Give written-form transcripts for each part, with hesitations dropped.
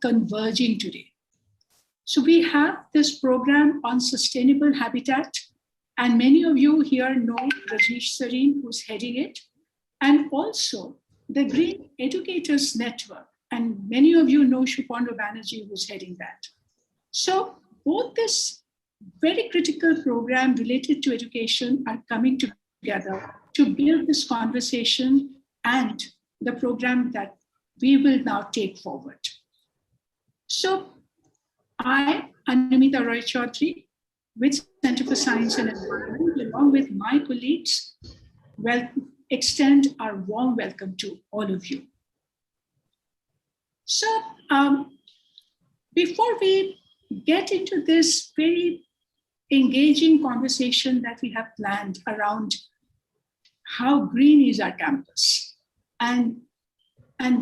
converging today. So we have this program on sustainable habitat, and many of you here know Rajesh Sareen, who's heading it, and also the Green Educators Network, and many of you know Shupondo Banerjee, who's heading that. So both this very critical program related to education are coming together to build this conversation and the program that we will now take forward. So I, Anamita Roy Chaudhary, with Center for Science and Environment, along with my colleagues, extend our warm welcome to all of you. So before we get into this very engaging conversation that we have planned around how green is our campus and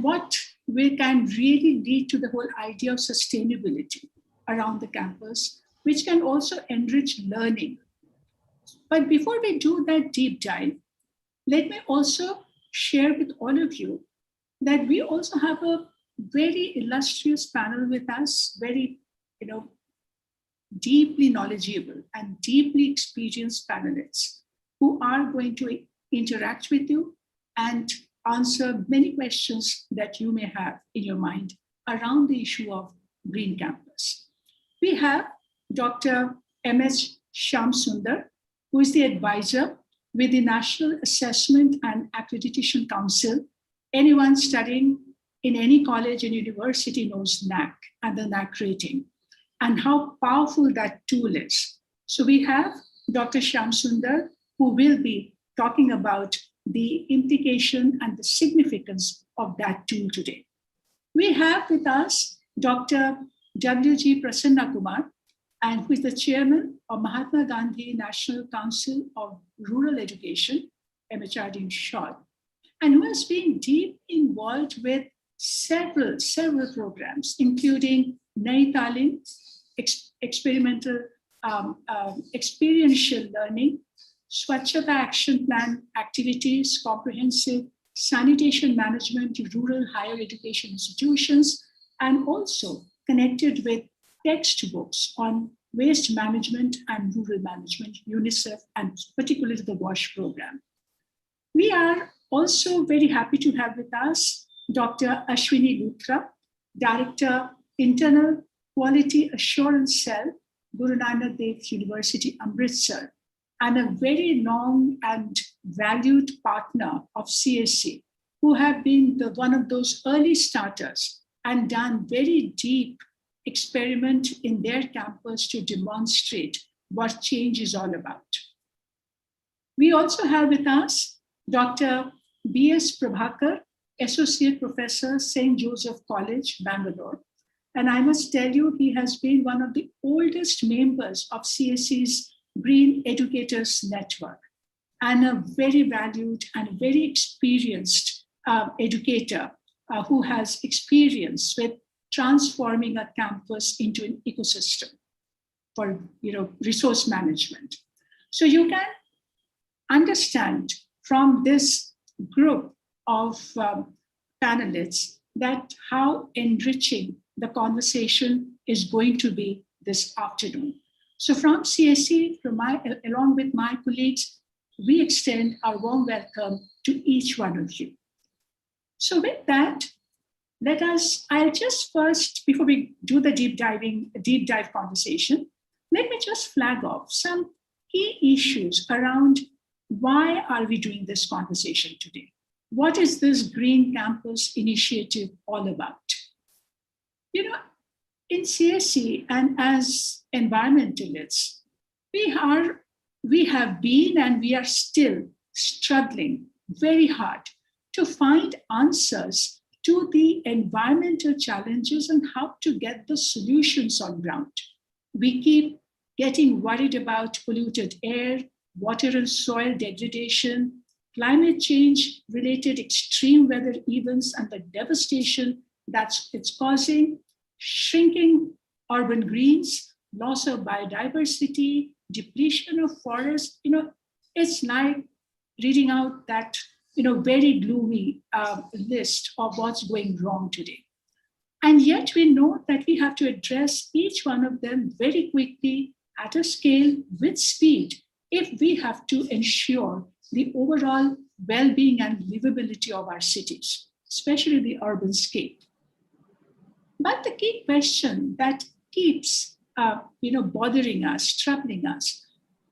what we can really lead to the whole idea of sustainability around the campus, which can also enrich learning. But before we do that deep dive, let me also share with all of you that we also have a very illustrious panel with us, very, deeply knowledgeable and deeply experienced panelists who are going to interact with you and answer many questions that you may have in your mind around the issue of Green Campus. We have Dr. M.S. Shyamsundar, who is the advisor with the National Assessment and Accreditation Council. Anyone studying in any college and university knows NAC and the NAC rating and how powerful that tool is. So we have Dr. Shyamsundar, who will be talking about the implication and the significance of that tool today. We have with us Dr. W.G. Prasanna Kumar, and who is the chairman of Mahatma Gandhi National Council of Rural Education, MHRD in short, and who has been deeply involved with several programs, including Nayi Talim, experiential learning, Swachhata Action Plan activities, comprehensive sanitation management to rural higher education institutions, and also connected with textbooks on waste management and rural management, UNICEF, and particularly the WASH program. We are also very happy to have with us Dr. Ashwini Luthra, Director, Internal Quality Assurance Cell, Guru Nanak Dev University, Amritsar, and a very long and valued partner of CSC, who have been one of those early starters and done very deep experiment in their campus to demonstrate what change is all about. We also have with us Dr. B.S. Prabhakar, Associate Professor, St. Joseph College, Bangalore. And I must tell you, he has been one of the oldest members of CSC's Green Educators Network and a very valued and very experienced educator who has experience with transforming a campus into an ecosystem for resource management. So you can understand from this group of panelists that how enriching the conversation is going to be this afternoon. So from CSC, along with my colleagues, we extend our warm welcome to each one of you. So with that, I'll just first, before we do the deep dive conversation, let me just flag off some key issues around why are we doing this conversation today? What is this Green Campus initiative all about? In CSC and as environmentalists, we have been and we are still struggling very hard to find answers to the environmental challenges and how to get the solutions on ground. We keep getting worried about polluted air, water and soil degradation, climate change related extreme weather events and the devastation that it's causing, shrinking urban greens, loss of biodiversity, depletion of forests. It's like reading out that very gloomy list of what's going wrong today. And yet we know that we have to address each one of them very quickly at a scale with speed if we have to ensure the overall well-being and livability of our cities, especially the urban scale. But the key question that keeps bothering us, troubling us,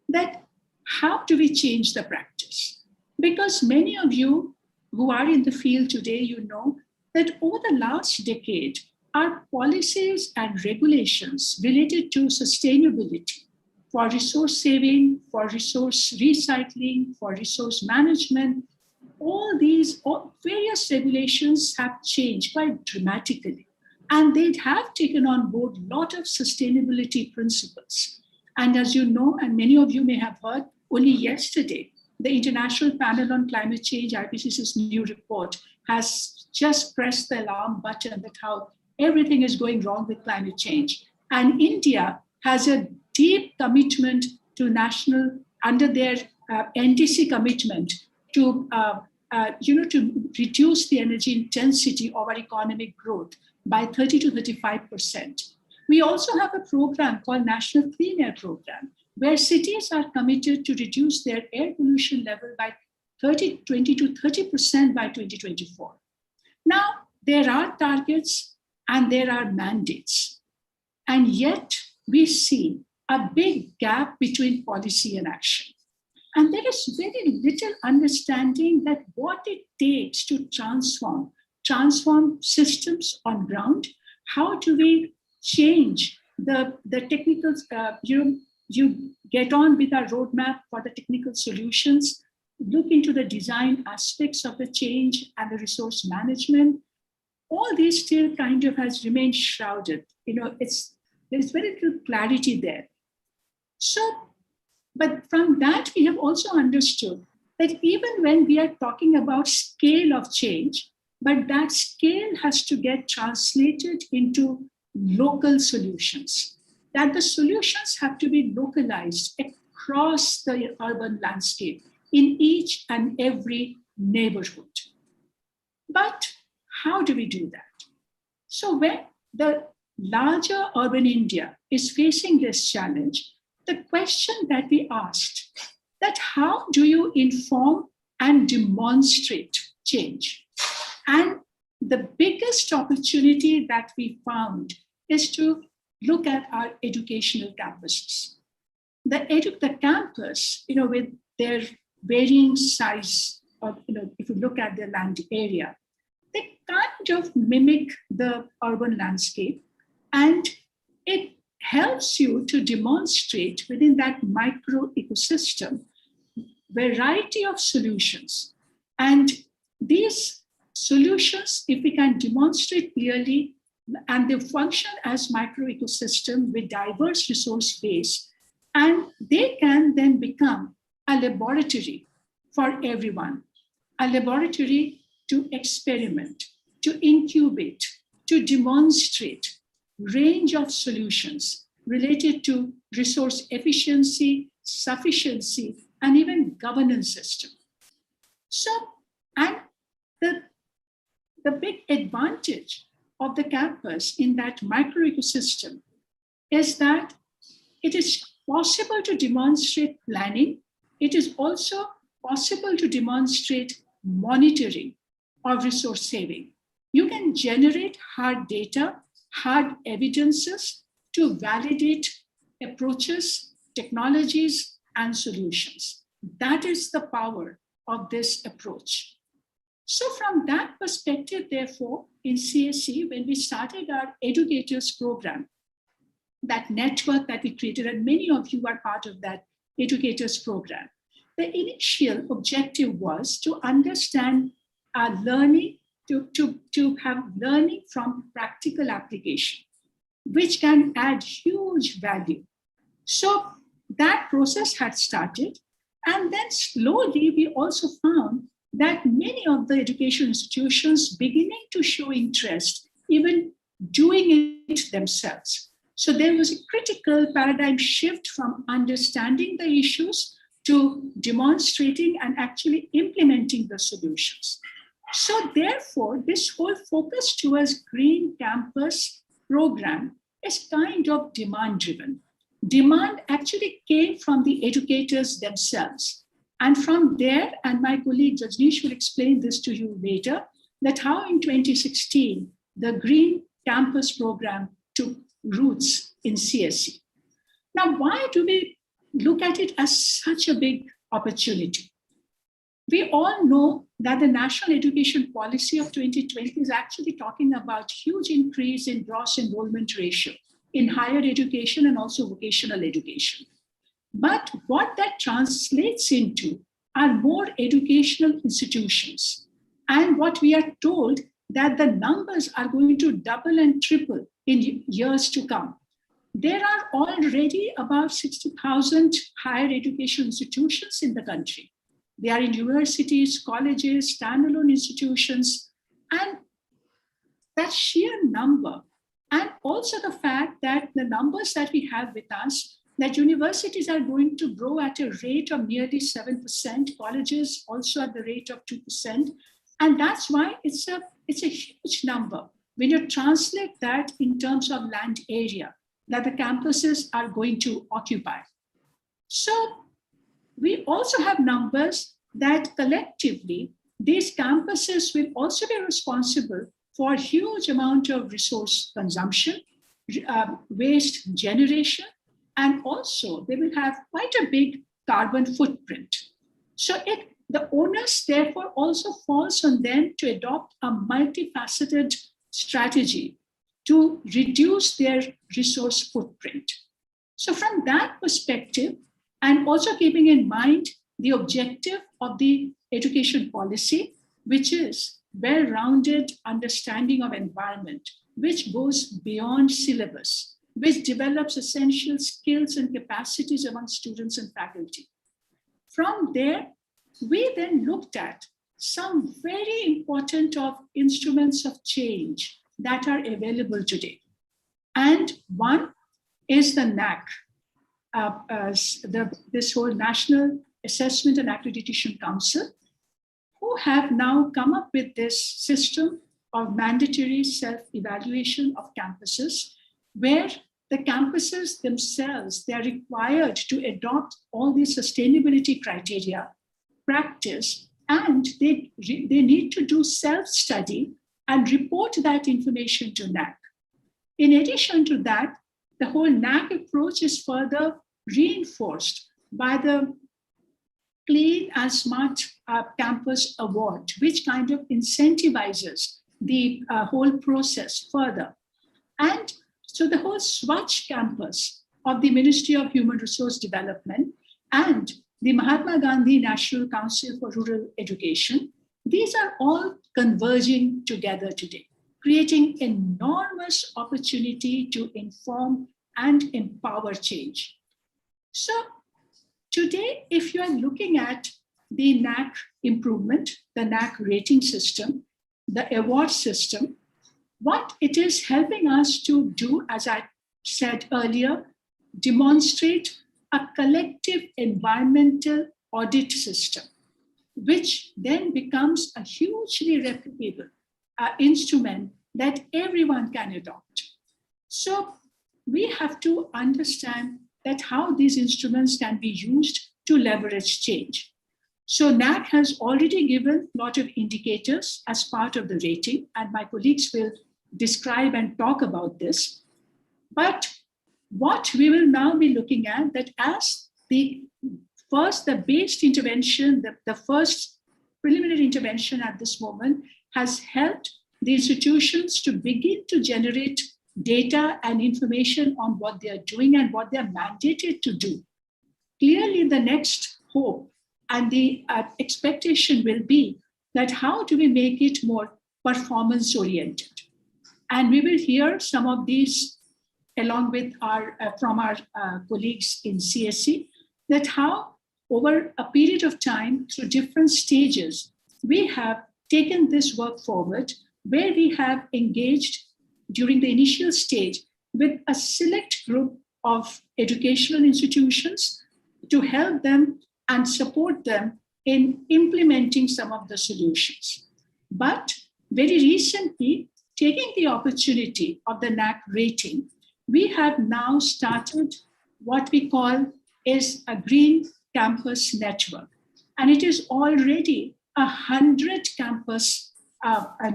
that how do we change the practice? Because many of you who are in the field today, you know that over the last decade, our policies and regulations related to sustainability for resource saving, for resource recycling, for resource management, all various regulations have changed quite dramatically. And they have taken on board a lot of sustainability principles. And as you know, and many of you may have heard, only yesterday, the International Panel on Climate Change, IPCC's new report, has just pressed the alarm button that how everything is going wrong with climate change. And India has a deep commitment to under their NDC commitment to reduce the energy intensity of our economic growth by 30 to 35%. We also have a program called National Clean Air Program, where cities are committed to reduce their air pollution level by 20 to 30% by 2024. Now, there are targets and there are mandates, and yet we see a big gap between policy and action. And there is very little understanding that what it takes to transform systems on ground. How do we change the technicals? You get on with our roadmap for the technical solutions, look into the design aspects of the change and the resource management. All these still kind of has remained shrouded. There's very little clarity there. So, but from that, we have also understood that even when we are talking about scale of change, but that scale has to get translated into local solutions, that the solutions have to be localized across the urban landscape in each and every neighborhood. But how do we do that? So when the larger urban India is facing this challenge, the question that we asked, that how do you inform and demonstrate change? And the biggest opportunity that we found is to look at our educational campuses. The campus, with their varying size, if you look at their land area, they kind of mimic the urban landscape, and it helps you to demonstrate within that micro ecosystem variety of solutions. And these solutions, if we can demonstrate clearly, and they function as micro ecosystem with diverse resource base, and they can then become a laboratory for everyone, a laboratory to experiment, to incubate, to demonstrate range of solutions related to resource efficiency, sufficiency, and even governance system. So, and the big advantage of the campus in that micro ecosystem is that it is possible to demonstrate planning. It is also possible to demonstrate monitoring of resource saving. You can generate hard data, hard evidences to validate approaches, technologies, and solutions. That is the power of this approach. So from that perspective, therefore, in CSE, when we started our Educators program, that network that we created, and many of you are part of that Educators program, the initial objective was to understand our learning, to have learning from practical application, which can add huge value. So that process had started. And then slowly, we also found that many of the education institutions beginning to show interest, even doing it themselves. So there was a critical paradigm shift from understanding the issues to demonstrating and actually implementing the solutions. So therefore, this whole focus towards green campus program is kind of demand driven. Demand actually came from the educators themselves. And from there, and my colleague Rajneesh will explain this to you later, that how in 2016, the green campus program took roots in CSE. Now, why do we look at it as such a big opportunity? We all know that the National Education Policy of 2020 is actually talking about huge increase in gross enrollment ratio in higher education and also vocational education. But what that translates into are more educational institutions. And what we are told that the numbers are going to double and triple in years to come. There are already about 60,000 higher education institutions in the country. They are in universities, colleges, standalone institutions, and that sheer number, and also the fact that the numbers that we have with us, that universities are going to grow at a rate of nearly 7%, colleges also at the rate of 2%, and that's why it's a huge number when you translate that in terms of land area that the campuses are going to occupy. So we also have numbers that collectively these campuses will also be responsible for a huge amount of resource consumption, waste generation, and also they will have quite a big carbon footprint. So the onus therefore also falls on them to adopt a multifaceted strategy to reduce their resource footprint. So from that perspective, and also keeping in mind the objective of the education policy, which is well-rounded understanding of environment, which goes beyond syllabus, which develops essential skills and capacities among students and faculty. From there, we then looked at some very important instruments of change that are available today. And one is the NAC, this whole National Assessment and Accreditation Council, who have now come up with this system of mandatory self-evaluation of campuses, where the campuses themselves, they are required to adopt all these sustainability criteria, practice, and they need to do self-study and report that information to NAC. In addition to that, the whole NAC approach is further reinforced by the Clean and Smart Campus Award, which kind of incentivizes the whole process further. And so the whole Swachh campus of the Ministry of Human Resource Development and the Mahatma Gandhi National Council for Rural Education, these are all converging together today, creating enormous opportunity to inform and empower change. So today, if you are looking at the NAC improvement, the NAC rating system, the award system, what it is helping us to do, as I said earlier, demonstrate a collective environmental audit system, which then becomes a hugely replicable instrument that everyone can adopt. So we have to understand that how these instruments can be used to leverage change. So NAC has already given a lot of indicators as part of the rating, and my colleagues will describe and talk about this. But what we will now be looking at, that as the based intervention, the first preliminary intervention at this moment has helped the institutions to begin to generate data and information on what they are doing and what they are mandated to do. Clearly, the next hope and the expectation will be that how do we make it more performance-oriented? And we will hear some of these along with from our colleagues in CSE, that how over a period of time through different stages, we have taken this work forward, where we have engaged during the initial stage with a select group of educational institutions to help them and support them in implementing some of the solutions. But very recently, taking the opportunity of the NAC rating, we have now started what we call is a green campus network. And it is already 100 campus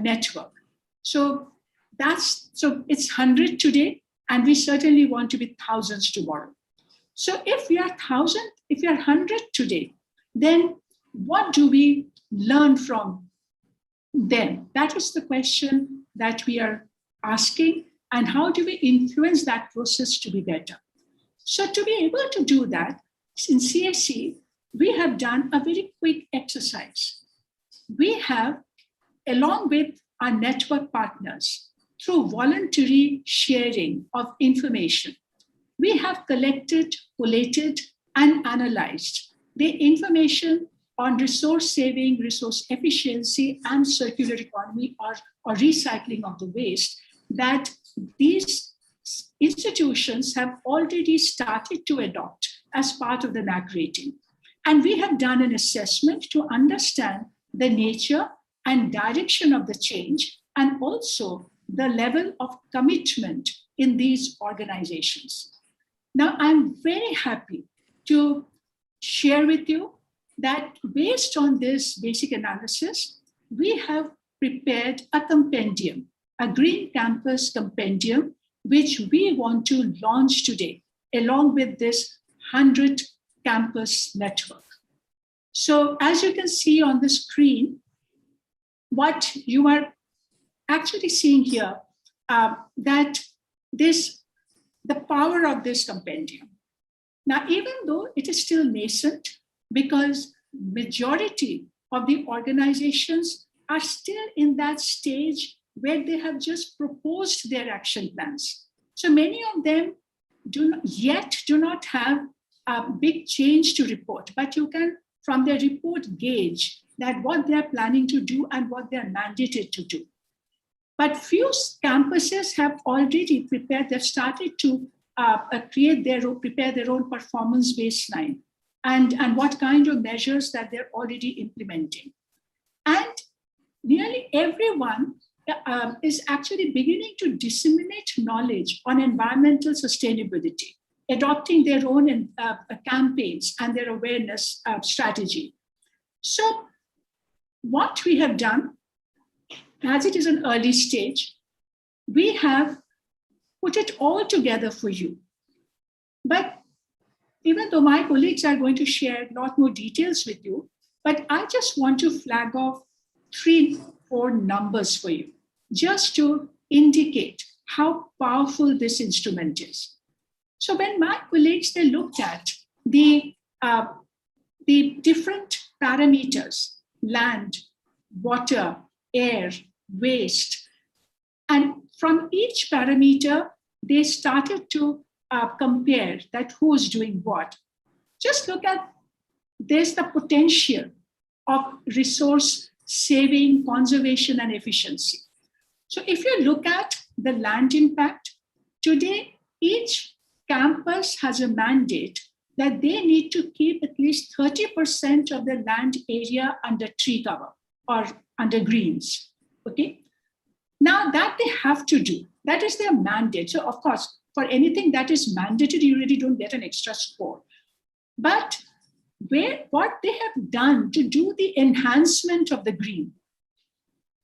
network. So it's 100 today, and we certainly want to be thousands tomorrow. So if we are 1,000, if we are 100 today, then what do we learn from them? That is the question that we are asking, and how do we influence that process to be better? So to be able to do that, in CSE, we have done a very quick exercise. We have, along with our network partners, through voluntary sharing of information, we have collected, collated, and analyzed the information on resource saving, resource efficiency, and circular economy or recycling of the waste that these institutions have already started to adopt as part of the NAC rating. And we have done an assessment to understand the nature and direction of the change, and also the level of commitment in these organizations. Now, I'm very happy to share with you that based on this basic analysis, we have prepared a compendium, a Green Campus Compendium, which we want to launch today, along with this 100 campus network. So as you can see on the screen, what you are actually seeing here, that the power of this compendium. Now, even though it is still nascent, because majority of the organizations are still in that stage where they have just proposed their action plans. So many of them do not have a big change to report, but you can, from their report, gauge that what they're planning to do and what they're mandated to do. But few campuses have already prepared, they've started to prepare their own performance baseline and what kind of measures that they're already implementing. And nearly everyone is actually beginning to disseminate knowledge on environmental sustainability, adopting their own campaigns and their awareness strategy. So what we have done, as it is an early stage, we have put it all together for you. But even though my colleagues are going to share a lot more details with you, but I just want to flag off 3-4 numbers for you, just to indicate how powerful this instrument is. So when my colleagues, they looked at the different parameters, land, water, air, waste, and from each parameter, they started to compare that who's doing what. Just look at, there's the potential of resource saving, conservation, and efficiency. So if you look at the land impact, today each campus has a mandate that they need to keep at least 30% of the land area under tree cover or under greens, okay? Now that they have to do, that is their mandate. So of course, for anything that is mandated, you really don't get an extra score. But what they have done to do the enhancement of the green.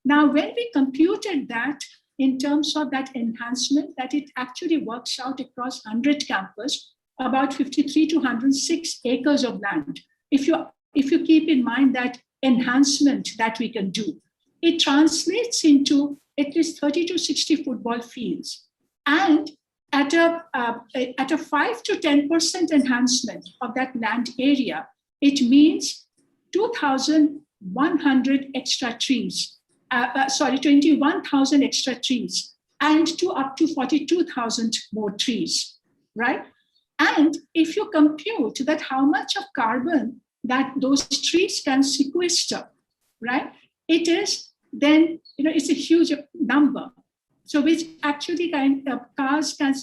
Now, when we computed that in terms of that enhancement, that it actually works out across 100 campus, about 53 to 106 acres of land. If you keep in mind that enhancement that we can do, it translates into at least 30 to 60 football fields. And at a 5 to 10% enhancement of that land area, it means 2,100 extra trees, 21,000 extra trees, and up to 42,000 more trees, right? And if you compute that how much of carbon that those trees can sequester, right? It is then, it's a huge number. So which actually cars can,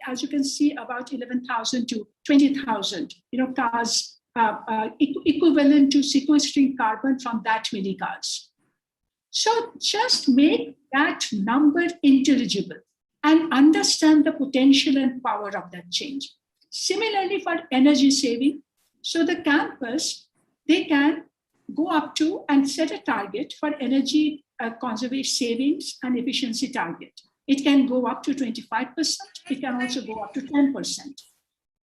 as you can see, about 11,000 to 20,000, cars equivalent to sequestering carbon from that many cars. So just make that number intelligible and understand the potential and power of that change. Similarly, for energy saving, so the campus, they can go up to and set a target for energy conservation savings and efficiency target. It can go up to 25%. It can also go up to 10%.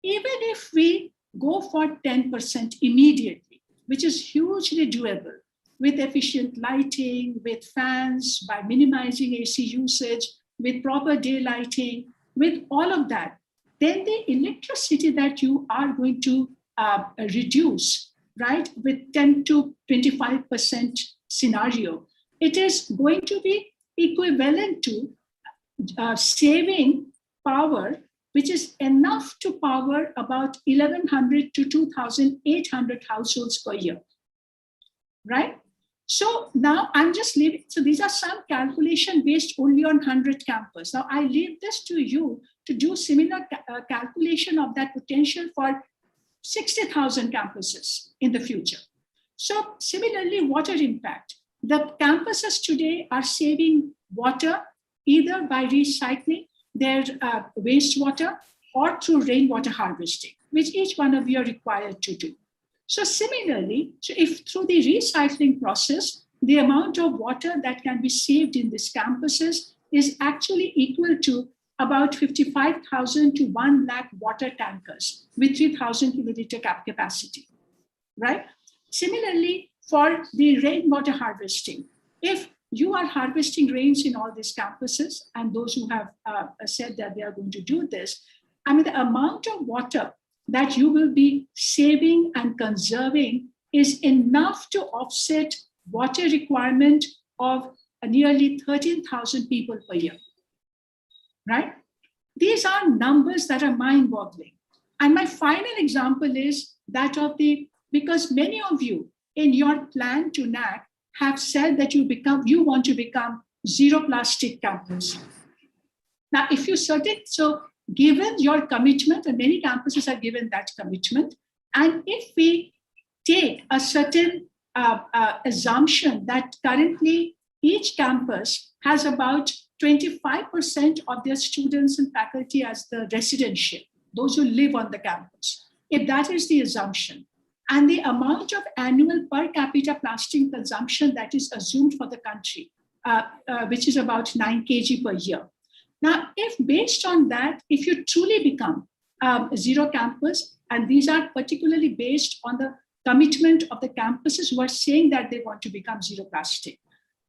Even if we go for 10% immediately, which is hugely doable with efficient lighting, with fans, by minimizing AC usage, with proper daylighting, with all of that, then the electricity that you are going to reduce, right, with 10 to 25% scenario, it is going to be equivalent to saving power, which is enough to power about 1,100 to 2,800 households per year, right? So now I'm just leaving. So these are some calculation based only on 100 campus. Now I leave this to you to do similar calculation of that potential for 60,000 campuses in the future. So similarly, water impact. The campuses today are saving water either by recycling their wastewater or through rainwater harvesting, which each one of you are required to do. So similarly, so if through the recycling process, the amount of water that can be saved in these campuses is actually equal to about 55,000 to 1 lakh water tankers with 3,000 kiloliter capacity, right? Similarly, for the rainwater harvesting, if you are harvesting rains in all these campuses, and those who have said that they are going to do this, I mean, the amount of water that you will be saving and conserving is enough to offset water requirement of nearly 13,000 people per year, right? These are numbers that are mind-boggling. And my final example is that of because many of you in your plan to NAC have said that you want to become zero plastic campus. Now, if you given your commitment, and many campuses are given that commitment, and if we take a certain assumption that currently each campus has about 25% of their students and faculty as the residential, those who live on the campus, if that is the assumption, and the amount of annual per capita plastic consumption that is assumed for the country, which is about 9 kg per year. Now, if based on that, if you truly become zero campus, and these are particularly based on the commitment of the campuses who are saying that they want to become zero plastic,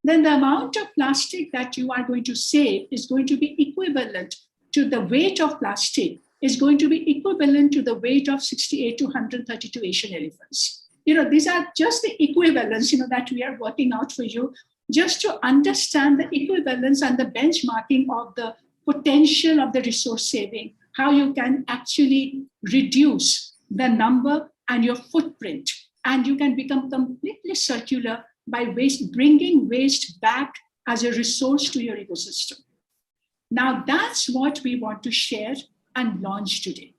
then the amount of plastic that you are going to save is going to be equivalent to the weight of plastic is going to be equivalent to the weight of 68 to 132 Asian elephants. These are just the equivalents, that we are working out for you, just to understand the equivalence and the benchmarking of the potential of the resource saving, how you can actually reduce the number and your footprint, and you can become completely circular by bringing waste back as a resource to your ecosystem. Now, that's what we want to share and launch today.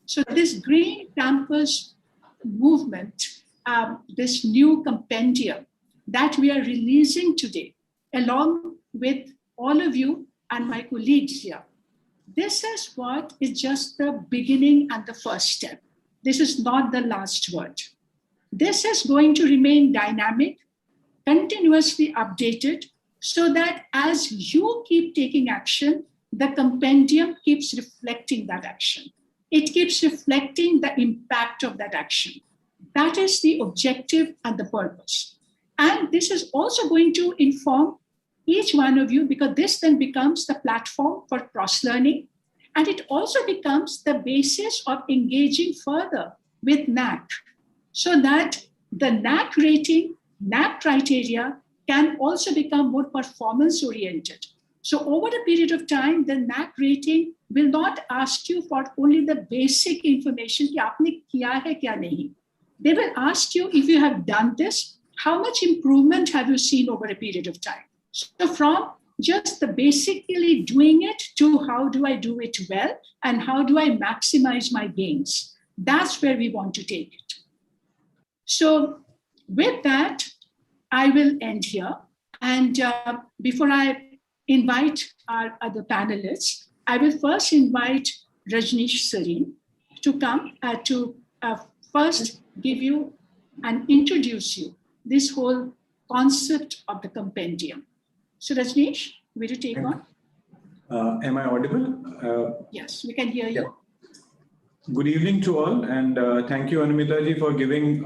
So this Green Campus movement, this new compendium that we are releasing today, along with all of you and my colleagues here, this is what is just the beginning and the first step. This is not the last word. This is going to remain dynamic, continuously updated, so that as you keep taking action, the compendium keeps reflecting that action. It keeps reflecting the impact of that action. That is the objective and the purpose. And this is also going to inform each one of you, because this then becomes the platform for cross-learning. And it also becomes the basis of engaging further with NAC, so that the NAC rating, NAC criteria can also become more performance-oriented. So over a period of time, the NAC rating will not ask you for only the basic information, ki aapne kiya hai, kya nahi. They will ask you, if you have done this, how much improvement have you seen over a period of time? So from just the basically doing it to how do I do it well and how do I maximize my gains? That's where we want to take it. So with that, I will end here. And before I invite our other panelists, I will first invite Rajneesh Sareen to come to first give you and introduce you this whole concept of the compendium. So Rajneesh, will you take on? Am I audible? Yes, we can hear you. Good evening to all, and thank you, Anumita ji, for giving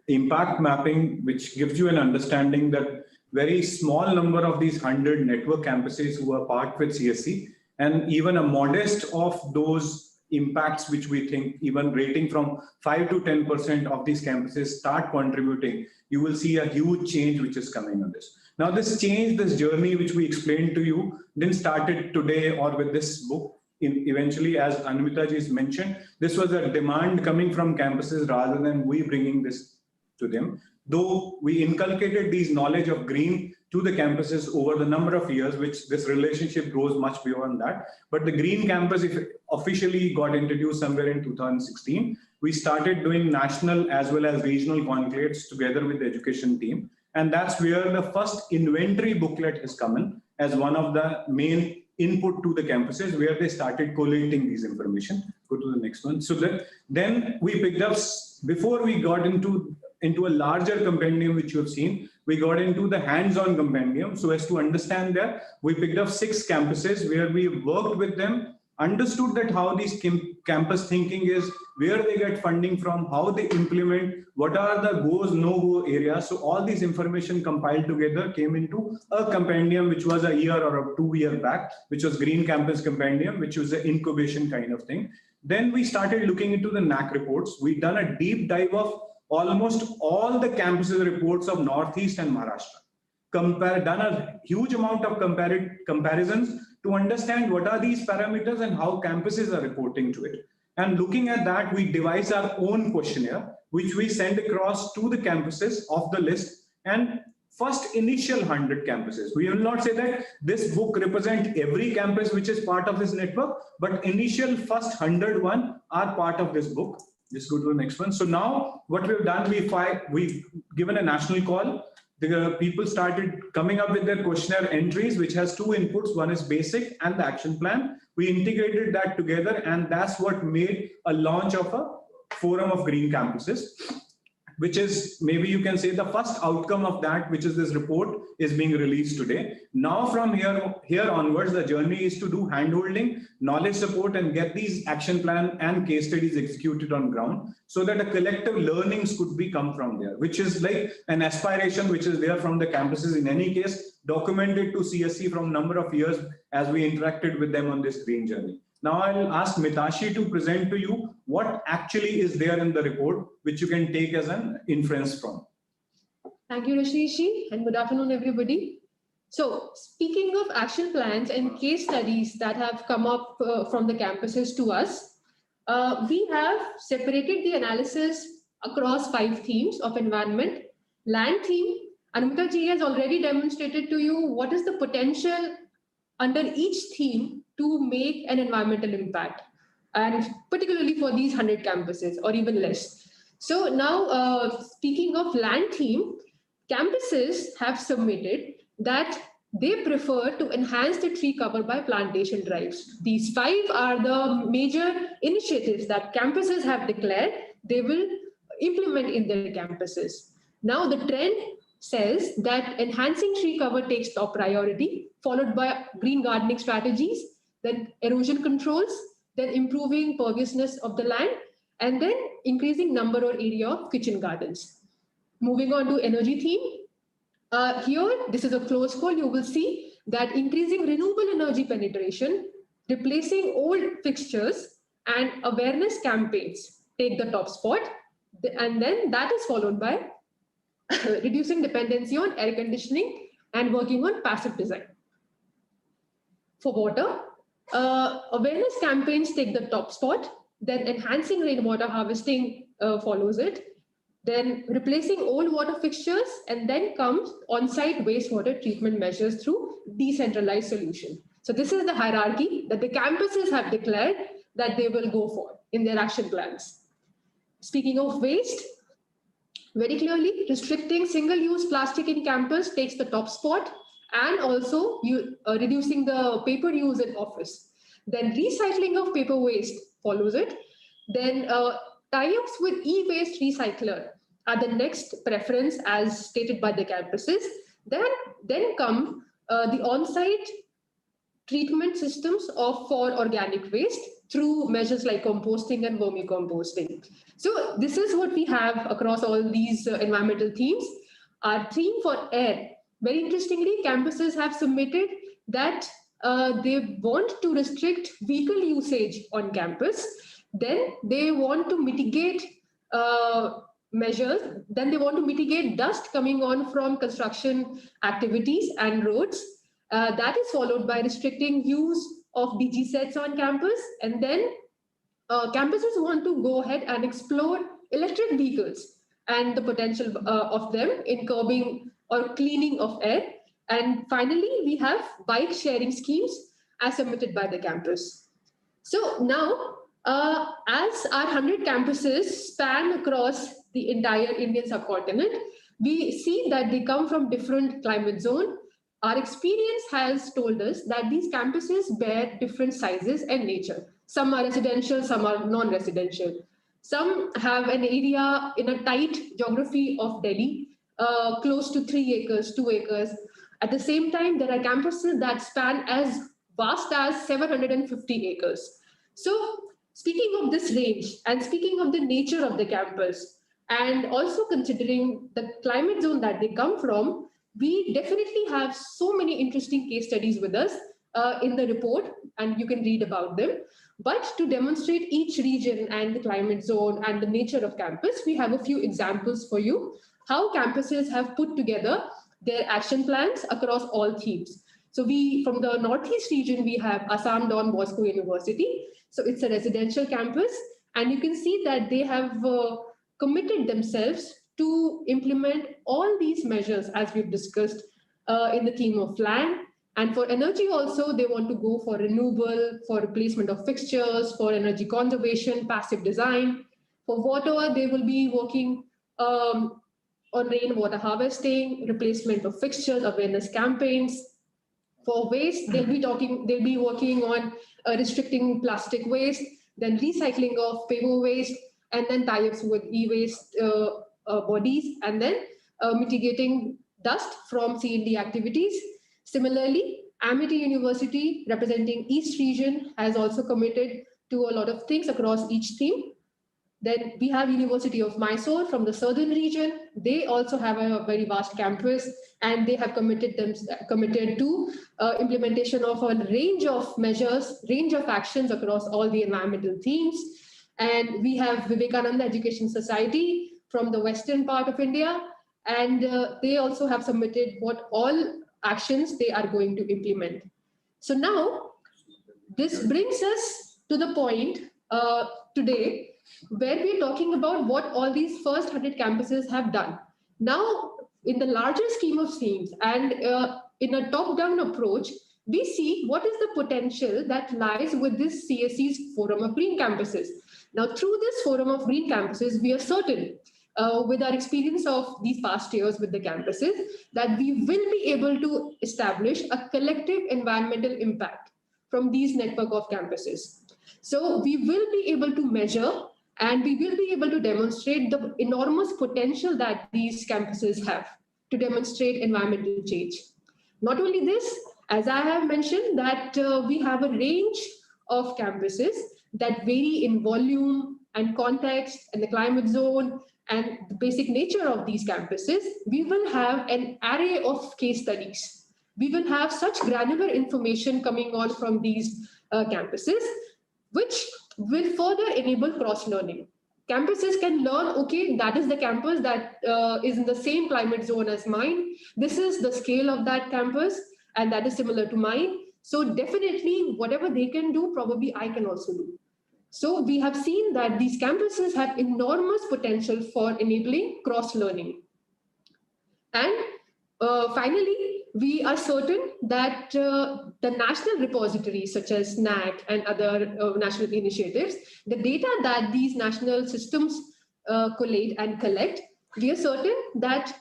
impact mapping, which gives you an understanding that very small number of these 100 network campuses who are part with CSC, and even a modest of those impacts, which we think even rating from 5 to 10% of these campuses start contributing, you will see a huge change which is coming on this. Now, this change, this journey, which we explained to you, didn't start it today or with this book. Eventually, as Anumita ji has mentioned, this was a demand coming from campuses rather than we bringing this to them. Though we inculcated these knowledge of green to the campuses over the number of years, which this relationship grows much beyond that. But the green campus officially got introduced somewhere in 2016. We started doing national as well as regional conclaves together with the education team. And that's where the first inventory booklet has come in as one of the main input to the campuses, where they started collating these information. Go to the next one. So then we picked up, before we got into a larger compendium, which you have seen, we got into the hands-on compendium. So as to understand that, we picked up 6 campuses where we worked with them, understood that how these campus thinking is, where they get funding from, how they implement, what are the goes, no-go areas. So all these information compiled together came into a compendium, which was a year or 2 years back, which was Green Campus Compendium, which was an incubation kind of thing. Then we started looking into the NAC reports. We've done a deep dive of almost all the campuses reports of Northeast and Maharashtra. Done a huge amount of comparisons to understand what are these parameters and how campuses are reporting to it. And looking at that, we devised our own questionnaire, which we sent across to the campuses of the list. And first initial 100 campuses, we will not say that this book represents every campus which is part of this network, but initial first 101 are part of this book. Just go to the next one. So now what we've done, we've given a national call. The people started coming up with their questionnaire entries, which has 2 inputs. One is basic and the action plan. We integrated that together, and that's what made a launch of a forum of green campuses, which is, maybe you can say, the first outcome of that, which is this report is being released today. Now from here onwards, the journey is to do handholding, knowledge support, and get these action plan and case studies executed on ground, so that a collective learnings could be come from there, which is like an aspiration which is there from the campuses in any case, documented to CSC from number of years as we interacted with them on this green journey. Now I'll ask Mitashi to present to you what actually is there in the report, which you can take as an inference from. Thank you, Rajneesh, and good afternoon, everybody. So speaking of action plans and case studies that have come up from the campuses to us, we have separated the analysis across 5 themes of environment. Land theme, Anumita ji has already demonstrated to you what is the potential under each theme to make an environmental impact, and particularly for these 100 campuses or even less. So now, speaking of land theme, campuses have submitted that they prefer to enhance the tree cover by plantation drives. These 5 are the major initiatives that campuses have declared they will implement in their campuses. Now, the trend says that enhancing tree cover takes top priority, followed by green gardening strategies, then erosion controls, then improving perviousness of the land, and then increasing number or area of kitchen gardens. Moving on to energy theme. Here, this is a close call. You will see that increasing renewable energy penetration, replacing old fixtures, and awareness campaigns take the top spot. And then that is followed by reducing dependency on air conditioning and working on passive design. For water, awareness campaigns take the top spot, then enhancing rainwater harvesting follows it, then replacing old water fixtures, and then comes on-site wastewater treatment measures through decentralized solution. So this is the hierarchy that the campuses have declared that they will go for in their action plans. Speaking of waste, Very clearly, restricting single-use plastic in campus takes the top spot, and also reducing the paper use in office. Then recycling of paper waste follows it. Then tie-ups with e-waste recycler are the next preference as stated by the campuses. Then come the on-site treatment systems for organic waste through measures like composting and vermicomposting. So this is what we have across all these environmental themes. Our theme for air, very interestingly, campuses have submitted that they want to restrict vehicle usage on campus. Then they want to mitigate measures. Then they want to mitigate dust coming on from construction activities and roads. That is followed by restricting use of DG sets on campus. And then campuses want to go ahead and explore electric vehicles and the potential of them in curbing or cleaning of air. And finally, we have bike sharing schemes as submitted by the campus. So now, as our 100 campuses span across the entire Indian subcontinent, we see that they come from different climate zones. Our experience has told us that these campuses bear different sizes and nature. Some are residential, some are non-residential. Some have an area in a tight geography of Delhi, close to 3 acres, 2 acres. At the same time, there are campuses that span as vast as 750 acres. So speaking of this range and speaking of the nature of the campus, and also considering the climate zone that they come from, we definitely have so many interesting case studies with us in the report, and you can read about them. But to demonstrate each region and the climate zone and the nature of campus, we have a few examples for you, how campuses have put together their action plans across all themes. So from the Northeast region, we have Assam Don Bosco University. So it's a residential campus, and you can see that they have committed themselves to implement all these measures as we've discussed in the theme of land. And for energy also, they want to go for renewable, for replacement of fixtures, for energy conservation, passive design. For water, they will be working on rainwater harvesting, replacement of fixtures, awareness campaigns. For waste, they'll be working on restricting plastic waste, then recycling of paper waste, and then tie-ups with e-waste bodies, and then mitigating dust from C&D activities. Similarly, Amity University, representing East region, has also committed to a lot of things across each theme. Then we have University of Mysore from the southern region. They also have a very vast campus, and they have committed to implementation of a range of measures, range of actions across all the environmental themes. And we have Vivekananda Education Society from the western part of India, and they also have submitted what all actions they are going to implement. So now, this brings us to the point today where we're talking about what all these first 100 campuses have done. Now, in the larger scheme of things and in a top-down approach, we see what is the potential that lies with this CSE's Forum of Green Campuses. Now, through this Forum of Green Campuses, we are certain with our experience of these past years with the campuses, that we will be able to establish a collective environmental impact from these network of campuses. So we will be able to measure and we will be able to demonstrate the enormous potential that these campuses have to demonstrate environmental change. Not only this, as I have mentioned, that we have a range of campuses that vary in volume and context and the climate zone and the basic nature of these campuses. We will have an array of case studies. We will have such granular information coming on from these campuses, which will further enable cross-learning. Campuses can learn, okay, that is the campus that is in the same climate zone as mine. This is the scale of that campus, and that is similar to mine. So definitely, whatever they can do, probably I can also do. So we have seen that these campuses have enormous potential for enabling cross-learning. And finally, we are certain that the national repositories such as NAC and other national initiatives, the data that these national systems collate and collect we are certain that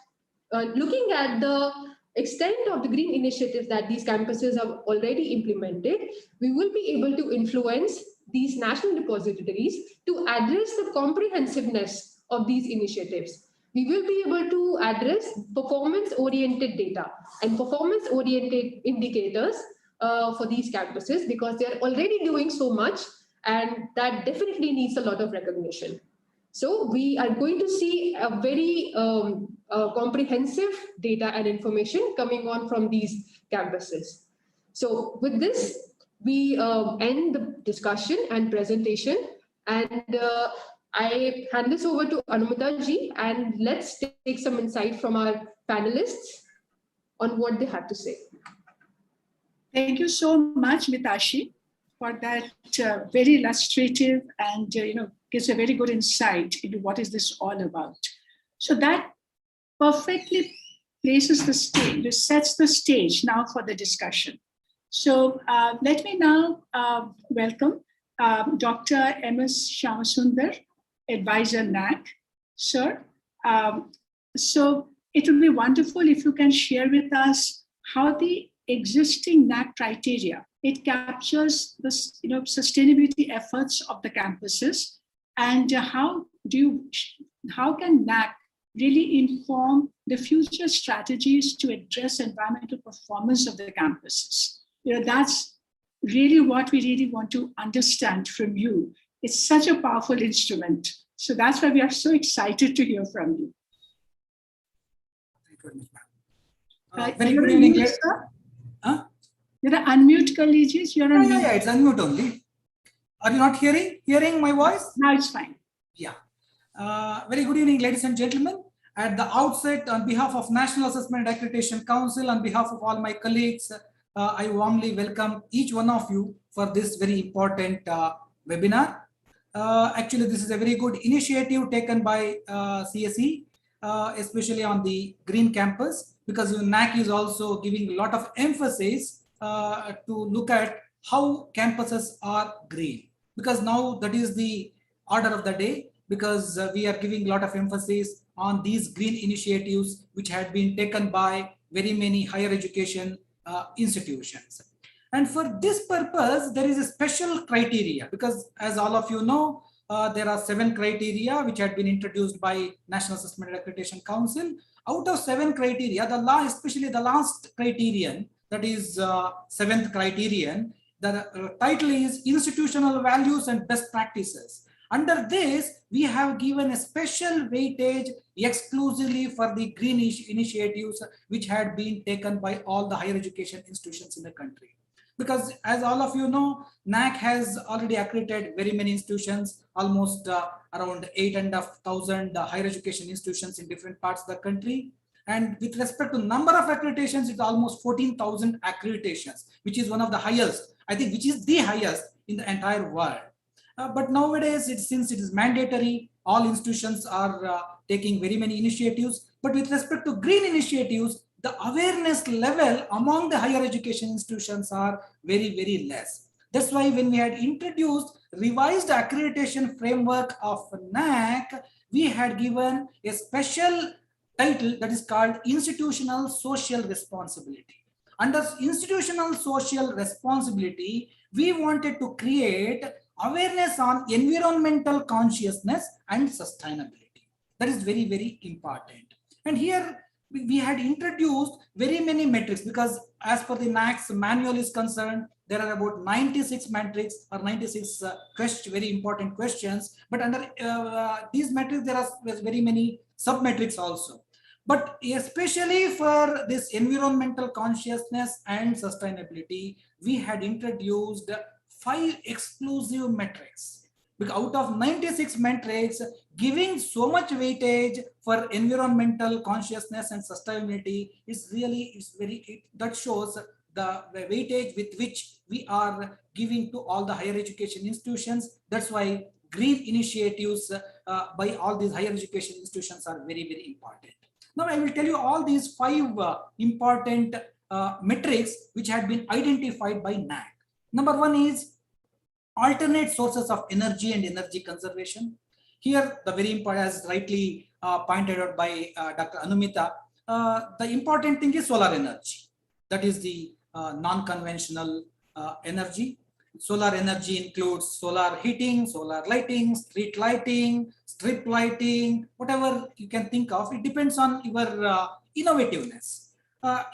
looking at the extent of the green initiatives that these campuses have already implemented, we will be able to influence these national repositories to address the comprehensiveness of these initiatives. We will be able to address performance-oriented data and performance-oriented indicators for these campuses, because they are already doing so much, and that definitely needs a lot of recognition. So we are going to see a very comprehensive data and information coming on from these campuses. So with this, we end the discussion and presentation, and I hand this over to Anumita ji, and let's take some insight from our panelists on what they have to say. Thank you so much, Mitashi, for that very illustrative and gives a very good insight into what is this all about. So that perfectly places the stage, sets the stage now for the discussion. So let me now welcome Dr. M.S. Shyamasundar, Advisor NAC. Sir, so it would be wonderful if you can share with us how the existing NAC criteria, it captures the sustainability efforts of the campuses, and how can NAC really inform the future strategies to address environmental performance of the campuses? That's really what we really want to understand from you. It's such a powerful instrument. So that's why we are so excited to hear from you. Very good evening. Huh? Unmute कर लीजिए. You're on mute. Yeah, it's unmute only. Are you not hearing my voice? Now it's fine. Yeah. Very good evening, ladies and gentlemen. At the outset, on behalf of National Assessment and Accreditation Council, on behalf of all my colleagues, I warmly welcome each one of you for this very important webinar. Actually, this is a very good initiative taken by CSE, especially on the green campus, because NAC is also giving a lot of emphasis to look at how campuses are green, because now that is the order of the day, because we are giving a lot of emphasis on these green initiatives which had been taken by very many higher education institutions. And for this purpose, there is a special criteria, because as all of you know, there are 7 criteria which had been introduced by National Assessment and Accreditation Council. Out of 7 criteria, especially the last criterion, that is 7th criterion, the title is Institutional Values and Best Practices. Under this, we have given a special weightage exclusively for the green initiatives which had been taken by all the higher education institutions in the country. Because as all of you know, NAC has already accredited very many institutions, almost around 8,500 higher education institutions in different parts of the country. And with respect to number of accreditations, it's almost 14,000 accreditations, which is one of the highest, I think, which is the highest in the entire world. But nowadays, since it is mandatory, all institutions are taking very many initiatives. But with respect to green initiatives, the awareness level among the higher education institutions are very, very less. That's why when we had introduced revised accreditation framework of NAC, we had given a special title that is called Institutional Social Responsibility. Under Institutional Social Responsibility, we wanted to create awareness on environmental consciousness and sustainability. That is very, very important. And here we had introduced very many metrics, because as per the NAC's manual is concerned, there are about 96 metrics or 96 very important questions. But under these metrics, there are very many sub-metrics also. But especially for this environmental consciousness and sustainability, we had introduced 5 exclusive metrics. Because out of 96 metrics, giving so much weightage for environmental consciousness and sustainability is really that shows the weightage with which we are giving to all the higher education institutions. That's why green initiatives by all these higher education institutions are very, very important. Now I will tell you all these 5 important metrics which had been identified by NAC. Number 1 is alternate sources of energy and energy conservation. Here, the very important, as rightly pointed out by Dr. Anumita, the important thing is solar energy. That is the non-conventional energy. Solar energy includes solar heating, solar lighting, street lighting, strip lighting, whatever you can think of. It depends on your innovativeness.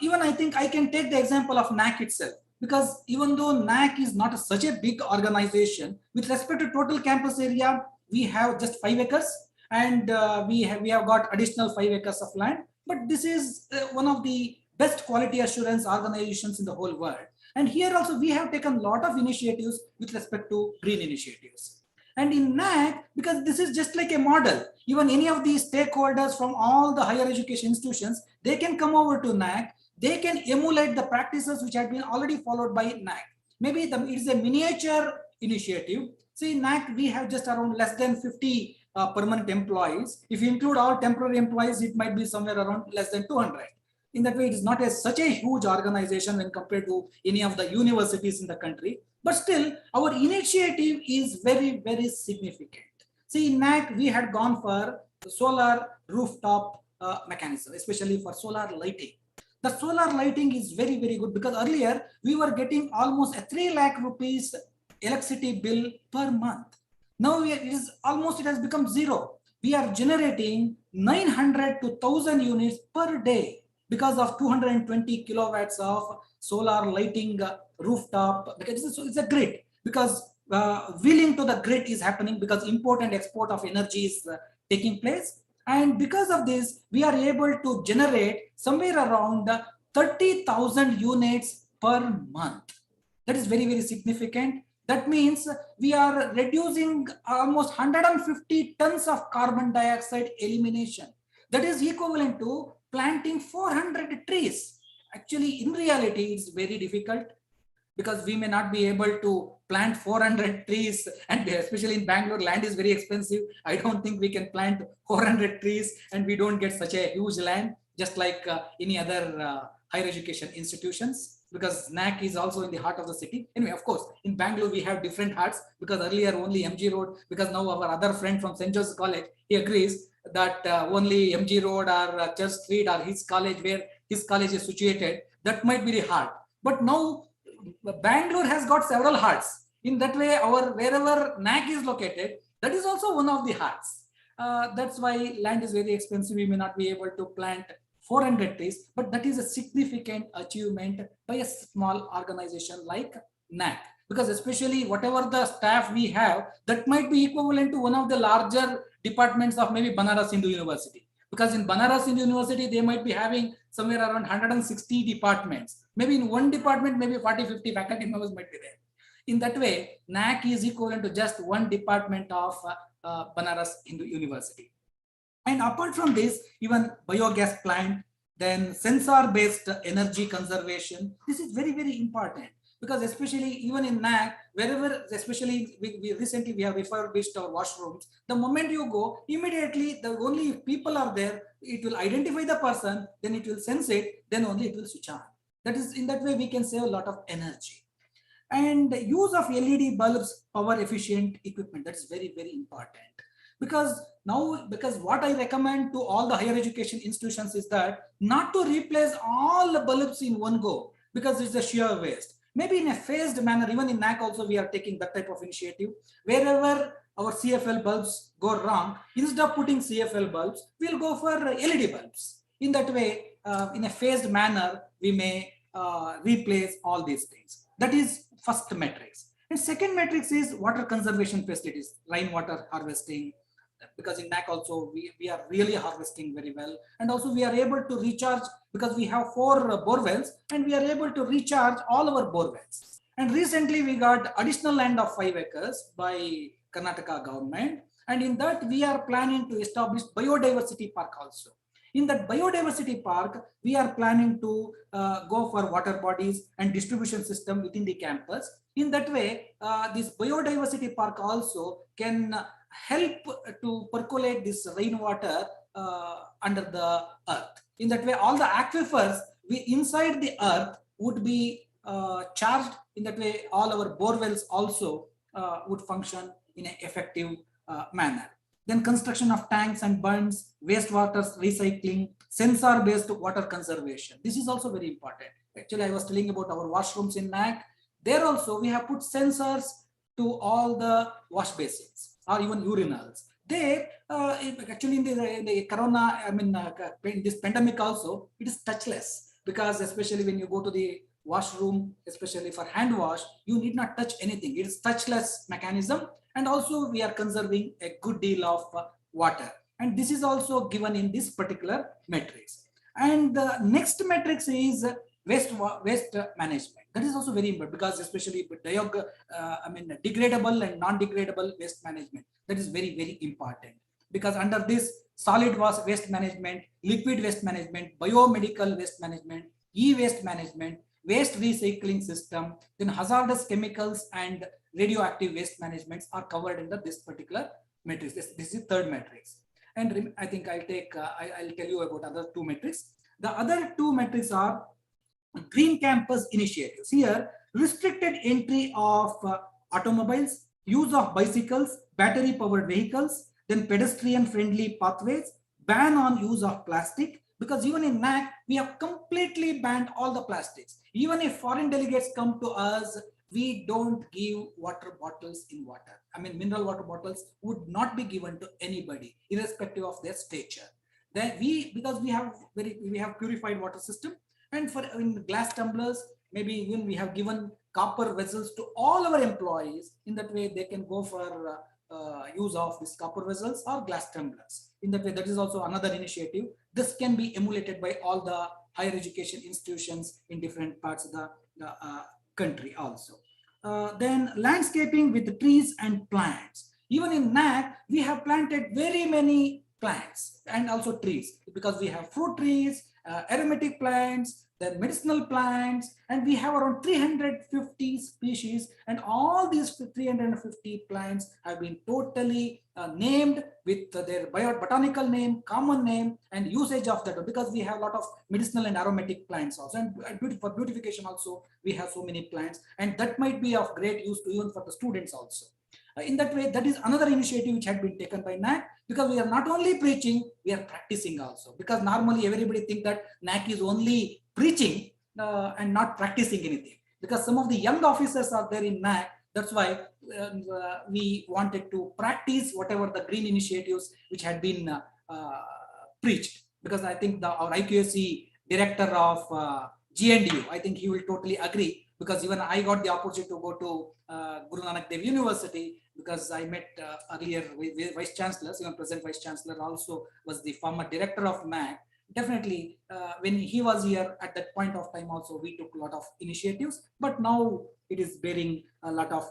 Even I think I can take the example of NAC itself, because even though NAC is not such a big organization, with respect to total campus area, we have just 5 acres, and we have got additional 5 acres of land. But this is one of the best quality assurance organizations in the whole world. And here also we have taken a lot of initiatives with respect to green initiatives. And in NAC, because this is just like a model, even any of these stakeholders from all the higher education institutions, they can come over to NAC, they can emulate the practices which have been already followed by NAC. Maybe it is a miniature initiative. See, in NAC, we have just around less than 50 permanent employees. If you include all temporary employees, it might be somewhere around less than 200. In that way, it is not such a huge organization when compared to any of the universities in the country. But still, our initiative is very, very significant. See, in NAC, we had gone for the solar rooftop mechanism, especially for solar lighting. The solar lighting is very, very good, because earlier we were getting almost a 3 lakh rupees electricity bill per month. Now it has become zero. We are generating 900 to 1000 units per day because of 220 kilowatts of solar lighting rooftop. Because it's a grid, because wheeling to the grid is happening, because import and export of energy is taking place. And because of this, we are able to generate somewhere around 30,000 units per month. That is very, very significant. That means we are reducing almost 150 tons of carbon dioxide elimination. That is equivalent to planting 400 trees. Actually, in reality, it's very difficult, because we may not be able to plant 400 trees, and especially in Bangalore, land is very expensive. I don't think we can plant 400 trees, and we don't get such a huge land, just like any other higher education institutions, because NAC is also in the heart of the city. Anyway, of course, in Bangalore, we have different hearts, because earlier only MG Road, because now our other friend from St. Joseph's College, he agrees that only MG Road or Church Street or his college, where his college is situated, that might be the heart. But now Bangalore has got several hearts. In that way, wherever NAC is located, that is also one of the hearts. That's why land is very expensive. We may not be able to plant 400 trees, but that is a significant achievement by a small organization like NAC. Because especially whatever the staff we have, that might be equivalent to one of the larger departments of maybe Banaras Hindu University. Because in Banaras Hindu University, they might be having somewhere around 160 departments. Maybe in one department, maybe 40-50 faculty members might be there. In that way, NAC is equivalent to just one department of Banaras Hindu University. And apart from this, even biogas plant, then sensor-based energy conservation, this is very, very important. Because especially even in NAC, wherever, especially we recently have refurbished our washrooms, the moment you go, immediately the only people are there, it will identify the person, then it will sense it, then only it will switch on. That is, in that way, we can save a lot of energy. And use of LED bulbs, power efficient equipment, that's very, very important. Because what I recommend to all the higher education institutions is that not to replace all the bulbs in one go, because it's a sheer waste. Maybe in a phased manner. Even in NAC also, we are taking that type of initiative. Wherever our CFL bulbs go wrong, instead of putting CFL bulbs, we'll go for LED bulbs. In that way, in a phased manner, we may replace all these things. That is first matrix. And second matrix is water conservation facilities, rainwater harvesting. Because in NAC also, we are really harvesting very well. And also we are able to recharge, because we have 4 bore wells, and we are able to recharge all our bore wells. And recently we got additional land of 5 acres by Karnataka government. And in that we are planning to establish Biodiversity Park also. In that Biodiversity Park, we are planning to go for water bodies and distribution system within the campus. In that way, this Biodiversity Park also can help to percolate this rainwater under the earth. In that way, all the aquifers inside the earth would be charged. In that way, all our bore wells also would function in an effective manner. then construction of tanks and bunds, wastewater recycling, sensor-based water conservation. This is also very important. Actually, I was telling about our washrooms in NAC. There also we have put sensors to all the wash basins or even urinals. There, actually in the corona, in this pandemic also, it is touchless, because especially when you go to the washroom, especially for hand wash, you need not touch anything. It is touchless mechanism, and also we are conserving a good deal of water. And this is also given in this particular matrix. And the next matrix is waste management. That is also very important, because especially degradable and non-degradable waste management. That is very, very important, because under this solid waste management, liquid waste management, biomedical waste management, e-waste management, waste recycling system, then hazardous chemicals and radioactive waste managements are covered in this particular matrix. This is third matrix. And I think I'll tell you about other two matrices. The other two matrices are green campus initiatives. Here, restricted entry of automobiles, use of bicycles, battery powered vehicles, then pedestrian friendly pathways, ban on use of plastic, because even in NAC, we have completely banned all the plastics. Even if foreign delegates come to us, we don't give water bottles in water. Mineral water bottles would not be given to anybody, irrespective of their stature. Then because we have purified water system, and for in glass tumblers, maybe even we have given copper vessels to all our employees. In that way, they can go for use of these copper vessels or glass tumblers. In that way, that is also another initiative. This can be emulated by all the higher education institutions in different parts of the country also. Then landscaping with trees and plants. Even in NAC, we have planted very many plants and also trees, because we have fruit trees, aromatic plants, then medicinal plants, and we have around 350 species, and all these 350 plants have been totally named with their botanical name, common name, and usage of that, because we have a lot of medicinal and aromatic plants also, and for beautification also we have so many plants, and that might be of great use to even for the students also. In that way, that is another initiative which had been taken by NAC, because we are not only preaching, we are practicing also. Because normally everybody think that NAC is only preaching and not practicing anything. Because some of the young officers are there in NAC, that's why we wanted to practice whatever the green initiatives which had been preached. Because I think our IQAC director of GNDU, I think he will totally agree, because even I got the opportunity to go to Guru Nanak Dev University, because I met earlier with Vice Chancellors. Even present Vice Chancellor also was the former director of NAC. Definitely, when he was here at that point of time also, we took a lot of initiatives, but now it is bearing a lot of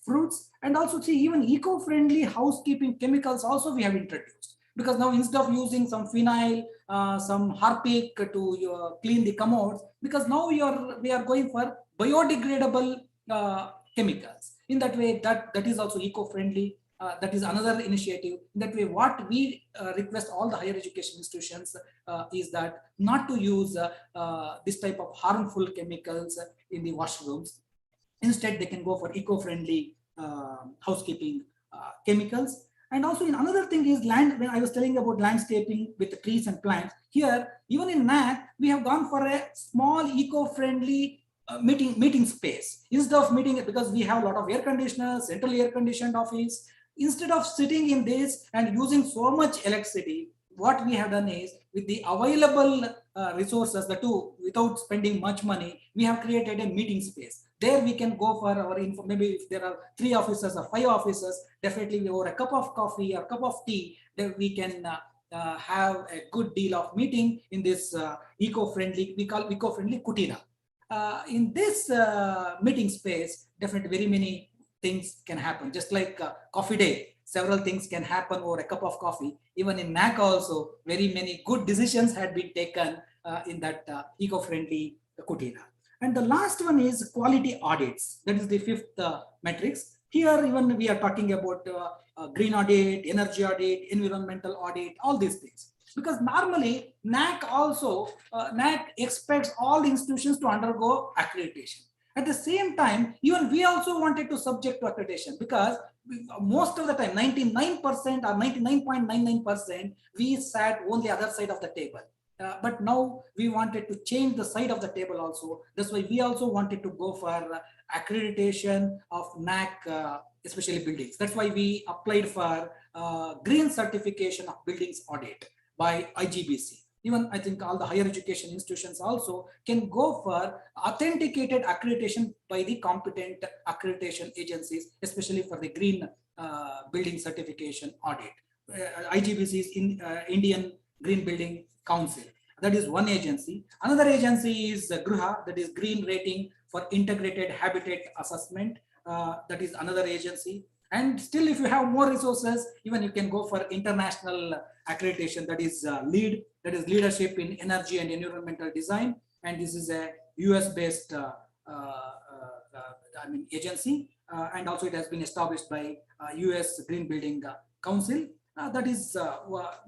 fruits. And also see, even eco-friendly housekeeping chemicals also we have introduced, because now instead of using some phenyl, some harpic to clean the commodes, because now we are going for biodegradable chemicals. In that way, that is also eco-friendly. That is another initiative. In that way, what we request all the higher education institutions is that not to use this type of harmful chemicals in the washrooms. Instead, they can go for eco-friendly housekeeping chemicals. And also, in another thing is land. When I was telling about landscaping with the trees and plants, here even in NAC, we have gone for a small eco-friendly meeting space. Instead of meeting, because we have a lot of air conditioners, central air conditioned office, instead of sitting in this and using so much electricity, what we have done is, with the available resources, the two, without spending much money, we have created a meeting space. There we can go for our info. Maybe if there are 3 officers or 5 officers, definitely over a cup of coffee or cup of tea, then we can have a good deal of meeting in this eco-friendly, we call eco-friendly kutina. In this meeting space, definitely very many things can happen. Just like coffee day, several things can happen over a cup of coffee. Even in NAC also, very many good decisions had been taken in that eco-friendly kutina. And the last one is quality audits. That is the 5th matrix. Here, even we are talking about green audit, energy audit, environmental audit, all these things. Because normally NAC also, NAC expects all institutions to undergo accreditation. At the same time, even we also wanted to subject to accreditation, because most of the time, 99% or 99.99%, we sat on the other side of the table. But now we wanted to change the side of the table also. That's why we also wanted to go for accreditation of NAC, especially buildings. That's why we applied for green certification of buildings audit by IGBC. Even I think all the higher education institutions also can go for authenticated accreditation by the competent accreditation agencies, especially for the green building certification audit. IGBC is in Indian Green Building Council. That is one agency. Another agency is GRUHA, that is Green Rating for Integrated Habitat Assessment. That is another agency. And still, if you have more resources, even you can go for international accreditation, that is LEED, that is Leadership in Energy and Environmental Design. And this is a US-based agency. And also it has been established by US Green Building Council. That is,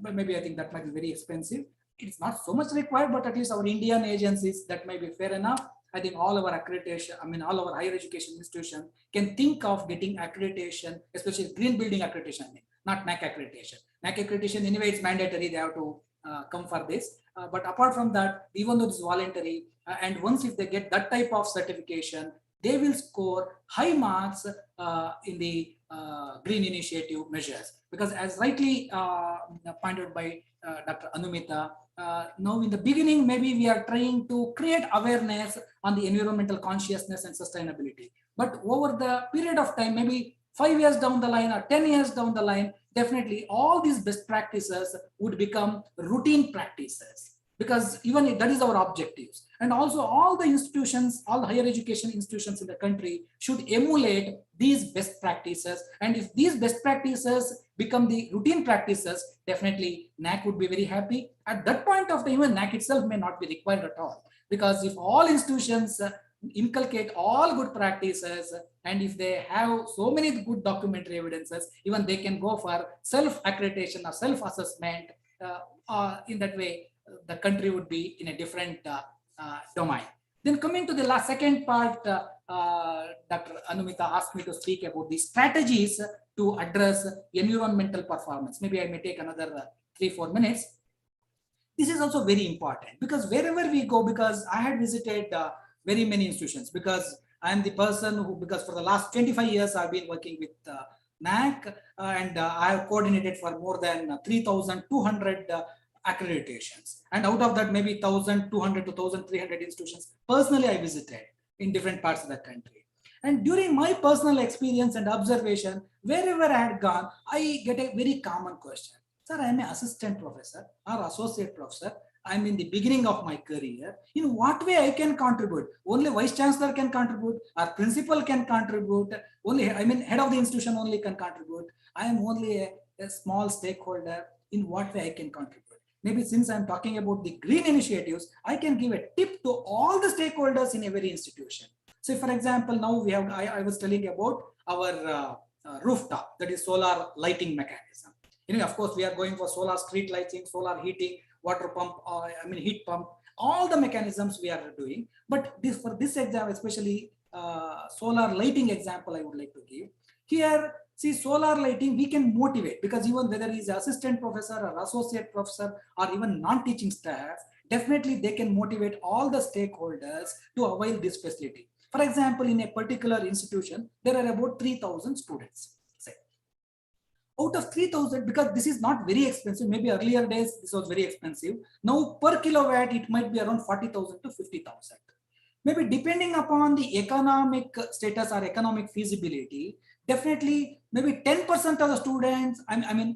maybe I think that might be very expensive. It's not so much required, but at least our Indian agencies, that might be fair enough. I think all our accreditation, all our higher education institutions can think of getting accreditation, especially green building accreditation, not NAC accreditation. NAC accreditation, anyway, it's mandatory, they have to come for this. But apart from that, even though it's voluntary, and once if they get that type of certification, they will score high marks in the green initiative measures. Because as rightly pointed by Dr. Anumita, now in the beginning, maybe we are trying to create awareness on the environmental consciousness and sustainability. But over the period of time, maybe 5 years down the line or 10 years down the line, definitely all these best practices would become routine practices, because even that is our objectives. And also all the institutions, all the higher education institutions in the country should emulate these best practices. And if these best practices become the routine practices, definitely NAC would be very happy. At that point of time, even NAC itself may not be required at all. Because if all institutions inculcate all good practices, and if they have so many good documentary evidences, even they can go for self-accreditation or self-assessment. In that way, the country would be in a different domain. Then coming to the second part, Dr. Anumita asked me to speak about the strategies to address environmental performance. Maybe I may take another 3-4 minutes. This is also very important, because wherever we go, because I had visited very many institutions, because I am the person who, because for the last 25 years, I've been working with NAC, and I have coordinated for more than 3,200 accreditations. And out of that, maybe 1,200 to 1,300 institutions personally I visited in different parts of the country. And during my personal experience and observation, wherever I had gone, I get a very common question. Sir, I am an assistant professor or associate professor. I'm in the beginning of my career. In what way I can contribute? Only vice chancellor can contribute, or principal can contribute. Only, head of the institution only can contribute. I am only a small stakeholder. In what way I can contribute? Maybe since I'm talking about the green initiatives, I can give a tip to all the stakeholders in every institution. So for example, now we have, I was telling about our rooftop, that is solar lighting mechanism. Of course, we are going for solar street lighting, solar heating, water pump, heat pump, all the mechanisms we are doing. But for this example, especially solar lighting example, I would like to give. Here, see, solar lighting, we can motivate, because even whether he's assistant professor or associate professor or even non-teaching staff, definitely they can motivate all the stakeholders to avail this facility. For example, in a particular institution, there are about 3,000 students. Say. Out of 3,000, because this is not very expensive, maybe earlier days this was very expensive. Now per kilowatt, it might be around 40,000 to 50,000. Maybe depending upon the economic status or economic feasibility, definitely maybe 10% of the students,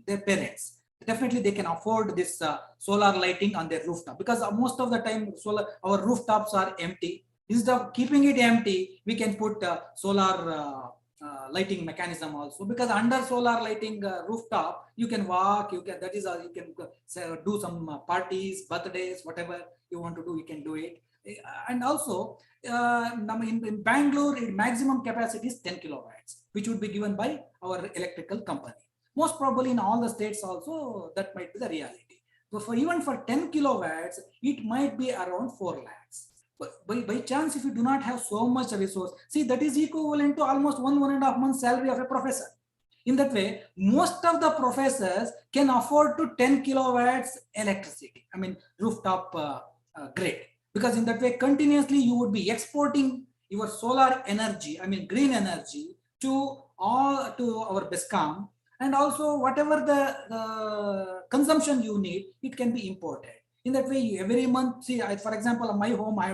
their parents, definitely they can afford this solar lighting on their rooftop, because most of the time our rooftops are empty. Instead of keeping it empty, we can put solar lighting mechanism also, because under solar lighting rooftop, you can walk, you can do some parties, birthdays, whatever you want to do, you can do it. And also in Bangalore, maximum capacity is 10 kilowatts, which would be given by our electrical company. Most probably in all the states also, that might be the reality. So even for 10 kilowatts, it might be around 4 lakhs. by chance, if you do not have so much resource, see, that is equivalent to almost 1.5 months salary of a professor. In that way, most of the professors can afford to 10 kilowatts electricity, I mean, rooftop grid, because in that way, continuously you would be exporting your solar energy, I mean, green energy to our BESCOM, and also whatever the consumption you need, it can be imported. In that way, every month, see, for example, my home, I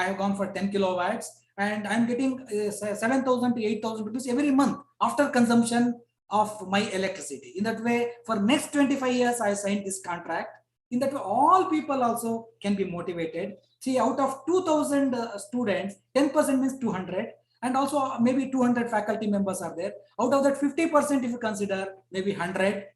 have gone for 10 kilowatts, and I'm getting 7,000 to 8,000 rupees every month after consumption of my electricity. In that way, for next 25 years, I signed this contract. In that way, all people also can be motivated. See, out of 2,000 students, 10% means 200, and also maybe 200 faculty members are there. Out of that, 50%, if you consider, maybe 100.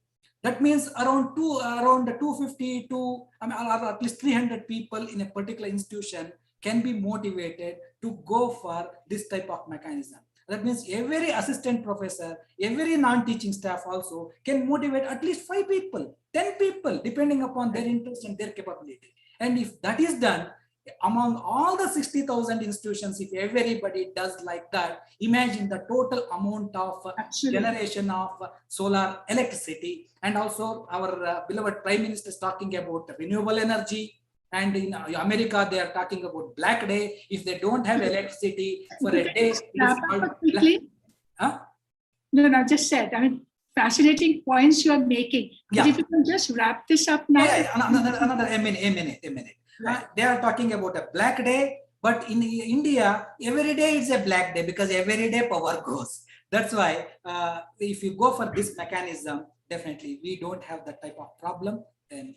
That means around 250 to, I mean, or at least 300 people in a particular institution can be motivated to go for this type of mechanism. That means every assistant professor, every non-teaching staff also can motivate at least 5 people, 10 people, depending upon their interest and their capability. And if that is done, among all the 60,000 institutions, if everybody does like that, imagine the total amount of generation of solar electricity. And also our beloved Prime Minister is talking about renewable energy. And in America, they are talking about Black Day. If they don't have electricity for a day, it's called Black. Huh? No, just said, I mean, fascinating points you are making. Yeah. But if you can just wrap this up now. A minute. They are talking about a Black Day, but in India, every day is a Black Day because every day power goes. That's why if you go for this mechanism, definitely we don't have that type of problem. Then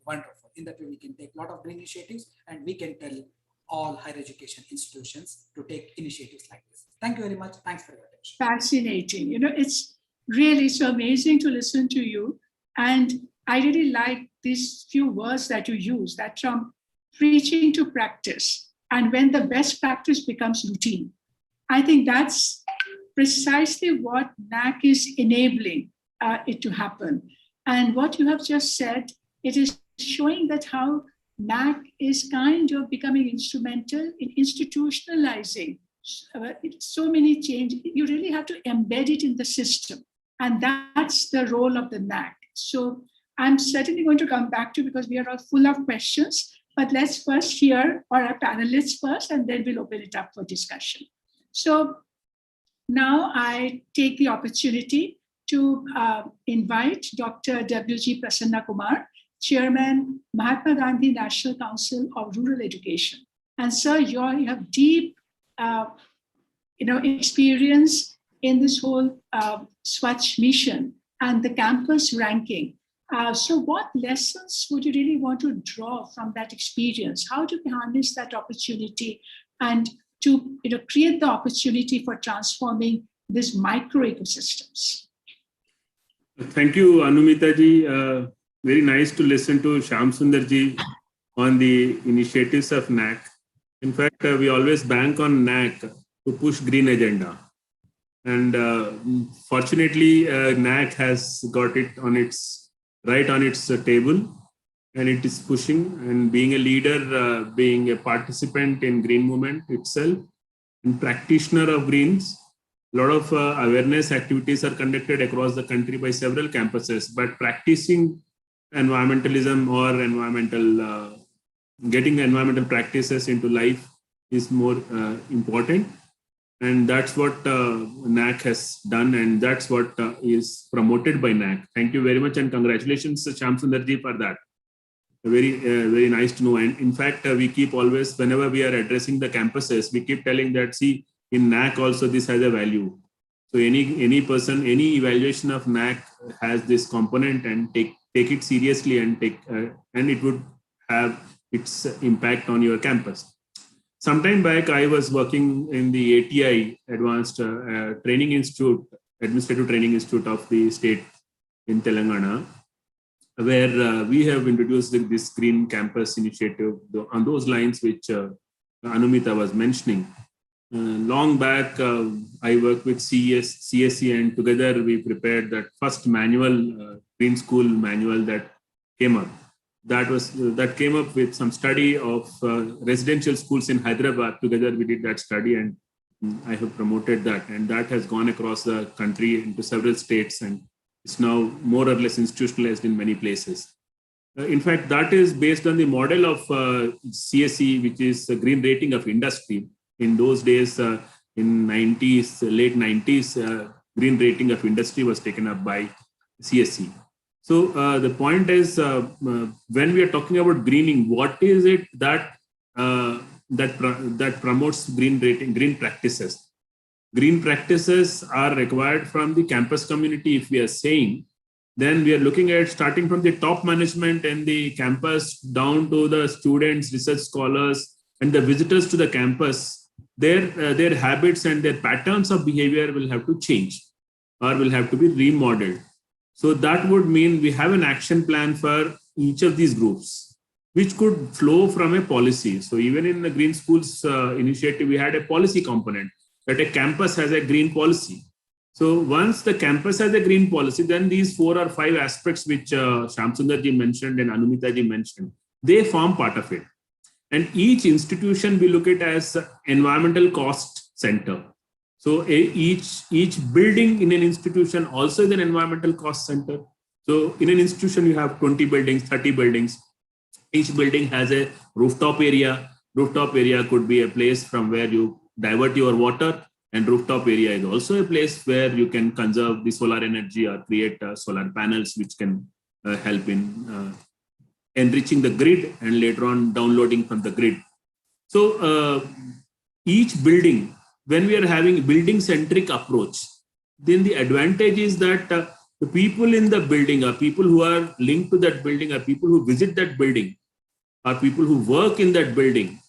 wonderful. In that way, we can take a lot of green initiatives, and we can tell all higher education institutions to take initiatives like this. Thank you very much. Thanks for your attention. Fascinating. You know, it's really so amazing to listen to you. And I really like these few words that you use, that from preaching to practice, and when the best practice becomes routine. I think that's precisely what NAC is enabling it to happen. And what you have just said, it is showing that how NAC is kind of becoming instrumental in institutionalizing so many changes. You really have to embed it in the system. And that's the role of the NAC. So I'm certainly going to come back to, because we are all full of questions, but let's first hear our panelists first, and then we'll open it up for discussion. So now I take the opportunity to invite Dr. W.G. Prasanna Kumar, Chairman, Mahatma Gandhi National Council of Rural Education. And sir, you have deep experience in this whole Swachh mission and the campus ranking. So what lessons would you really want to draw from that experience? How do we harness that opportunity and to create the opportunity for transforming these micro ecosystems? Thank you, Anumita ji. Very nice to listen to Shyam Sundar ji on the initiatives of NAC. In fact, we always bank on NAC to push green agenda. And fortunately, NAC has got it on its table, and it is pushing and being a leader, being a participant in green movement itself, and practitioner of greens. A lot of awareness activities are conducted across the country by several campuses, but practicing environmentalism or getting environmental practices into life is more important. And that's what NAC has done, and that's what is promoted by NAC. Thank you very much, and congratulations, Shyam Sundar ji, for that. Very nice to know. And in fact, we keep always, whenever we are addressing the campuses, we keep telling that, see, in NAC also this has a value. So any person, any evaluation of NAC has this component, and take it seriously, and it would have its impact on your campus. Sometime back, I was working in the ATI, Advanced Training Institute, Administrative Training Institute of the state in Telangana, where we have introduced this Green Campus initiative on those lines which Anumita was mentioning. Long back, I worked with CSC, and together we prepared that first manual, Green School manual that came up. that came up with some study of residential schools in Hyderabad. Together we did that study, and I have promoted that, and that has gone across the country into several states, and it's now more or less institutionalized in many places. In fact, that is based on the model of CSE, which is a green rating of industry. In those days, in late 90s, green rating of industry was taken up by CSE. So the point is, when we are talking about greening, what is it that that promotes green rating, green practices? Green practices are required from the campus community. If we are saying, then we are looking at starting from the top management and the campus down to the students, research scholars, and the visitors to the campus. Their habits and their patterns of behavior will have to change or will have to be remodeled. So that would mean we have an action plan for each of these groups, which could flow from a policy. So even in the Green Schools initiative, we had a policy component that a campus has a green policy. So once the campus has a green policy, then these 4 or 5 aspects which Shamsundarji mentioned and Anumitaji mentioned, they form part of it. And each institution we look at as environmental cost center. So each building in an institution also is an environmental cost center. So in an institution, you have 20 buildings, 30 buildings. Each building has a rooftop area. Rooftop area could be a place from where you divert your water, and rooftop area is also a place where you can conserve the solar energy or create solar panels, which can help in enriching the grid and later on downloading from the grid. So each building, when we are having building-centric approach, then the advantage is that the people in the building are people who are linked to that building, are people who visit that building, are people who work in that building,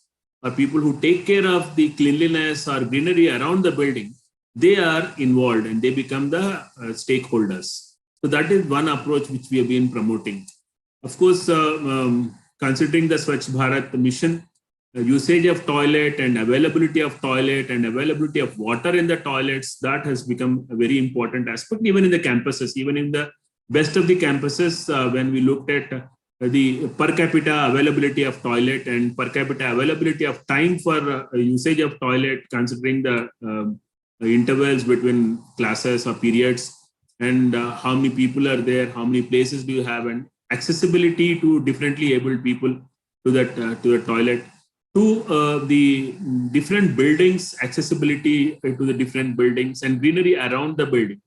are people who take care of the cleanliness or greenery around the building. They are involved and they become the stakeholders. So that is one approach which we have been promoting. Of course, considering the Swachh Bharat mission, usage of toilet and availability of water in the toilets, that has become a very important aspect, even in the campuses, even in the best of the campuses, when we looked at the per capita availability of toilet and per capita availability of time for usage of toilet, considering the intervals between classes or periods, and how many people are there, how many places do you have, and accessibility to differently abled people to the toilet, to the different buildings, accessibility to the different buildings, and greenery around the building.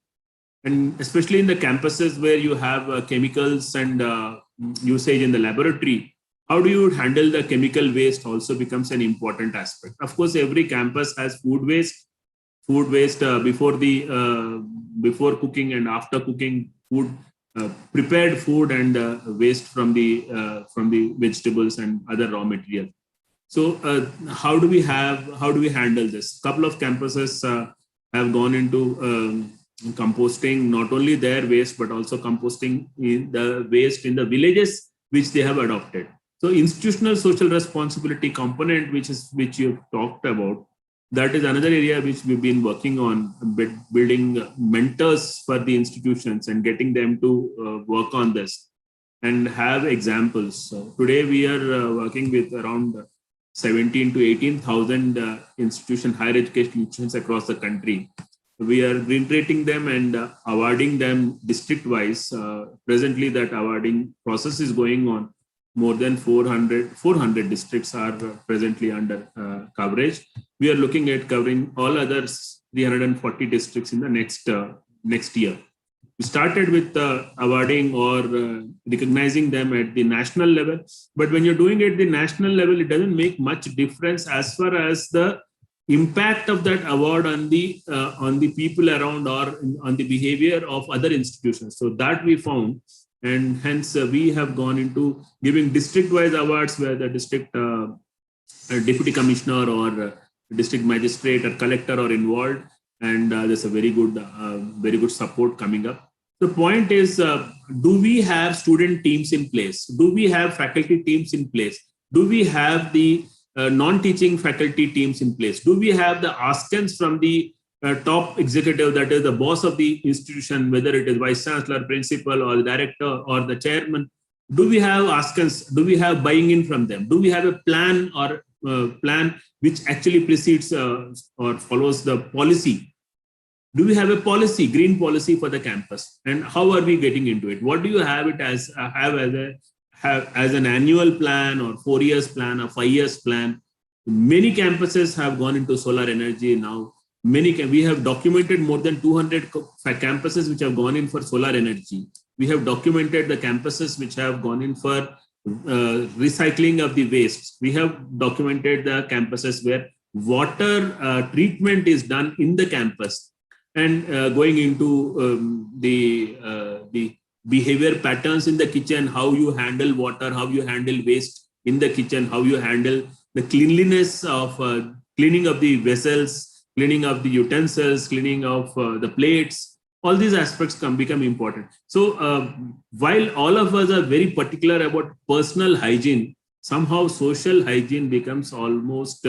And especially in the campuses where you have chemicals and usage in the laboratory, how do you handle the chemical waste also becomes an important aspect. Of course, every campus has food waste before cooking and after cooking, food, prepared food, and waste from the vegetables and other raw material. So how do we handle this? A couple of campuses have gone into composting not only their waste but also composting the waste in the villages which they have adopted. So institutional social responsibility component, which you've talked about, that is another area which we've been working on, building mentors for the institutions and getting them to work on this and have examples. So today we are working with around 17 to 18,000 higher education institutions across the country. We are green rating them and awarding them district-wise. Presently, that awarding process is going on. More than 400 districts are presently under coverage. We are looking at covering all others 340 districts in the next year. We started with awarding or recognizing them at the national level. But when you're doing it at the national level, it doesn't make much difference as far as the impact of that award on the people around or on the behavior of other institutions. So that we found, and hence we have gone into giving district-wise awards where the district deputy commissioner or district magistrate or collector are involved, and there's a very good support coming up. The point is, do we have student teams in place? Do we have faculty teams in place? Do we have the non-teaching faculty teams in place? Do we have the askance from the top executive, that is the boss of the institution, whether it is vice chancellor, principal, or the director, or the chairman, do we have askance? Do we have buying in from them? Do we have a plan or plan which actually precedes or follows the policy? Do we have a policy, green policy for the campus? And how are we getting into it? What do you have it as as an annual plan or 4 years plan or 5 years plan? Many campuses have gone into solar energy now. We have documented more than 200 campuses which have gone in for solar energy. We have documented the campuses which have gone in for recycling of the waste. We have documented the campuses where water treatment is done in the campus, and going into the behavior patterns in the kitchen, how you handle water, how you handle waste in the kitchen, how you handle the cleanliness of cleaning of the vessels, cleaning of the utensils, cleaning of the plates. All these aspects become important. So while all of us are very particular about personal hygiene, somehow social hygiene becomes almost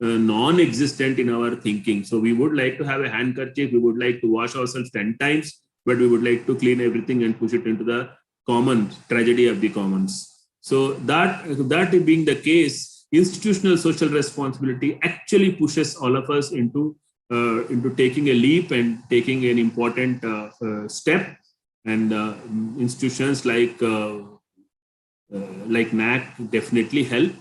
non-existent in our thinking. So we would like to have a handkerchief, we would like to wash ourselves 10 times, but we would like to clean everything and push it into the common tragedy of the commons. So that being the case, institutional social responsibility actually pushes all of us into taking a leap and taking an important step. And institutions like NAC definitely help.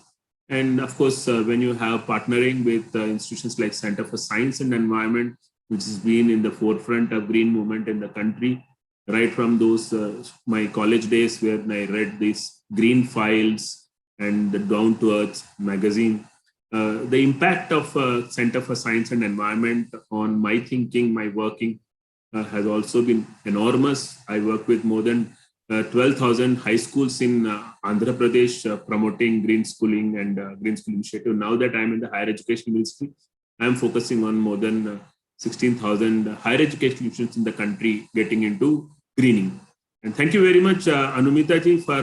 And of course, when you have partnering with institutions like Center for Science and Environment, which has been in the forefront of green movement in the country, right from those my college days where I read these green files and the Down to Earth magazine. The impact of Center for Science and Environment on my thinking, my working has also been enormous. I work with more than 12,000 high schools in Andhra Pradesh promoting green schooling and green school initiative. Now that I'm in the higher education ministry, I'm focusing on more than 16,000 higher education institutions in the country getting into greening. And thank you very much, Anumita ji, for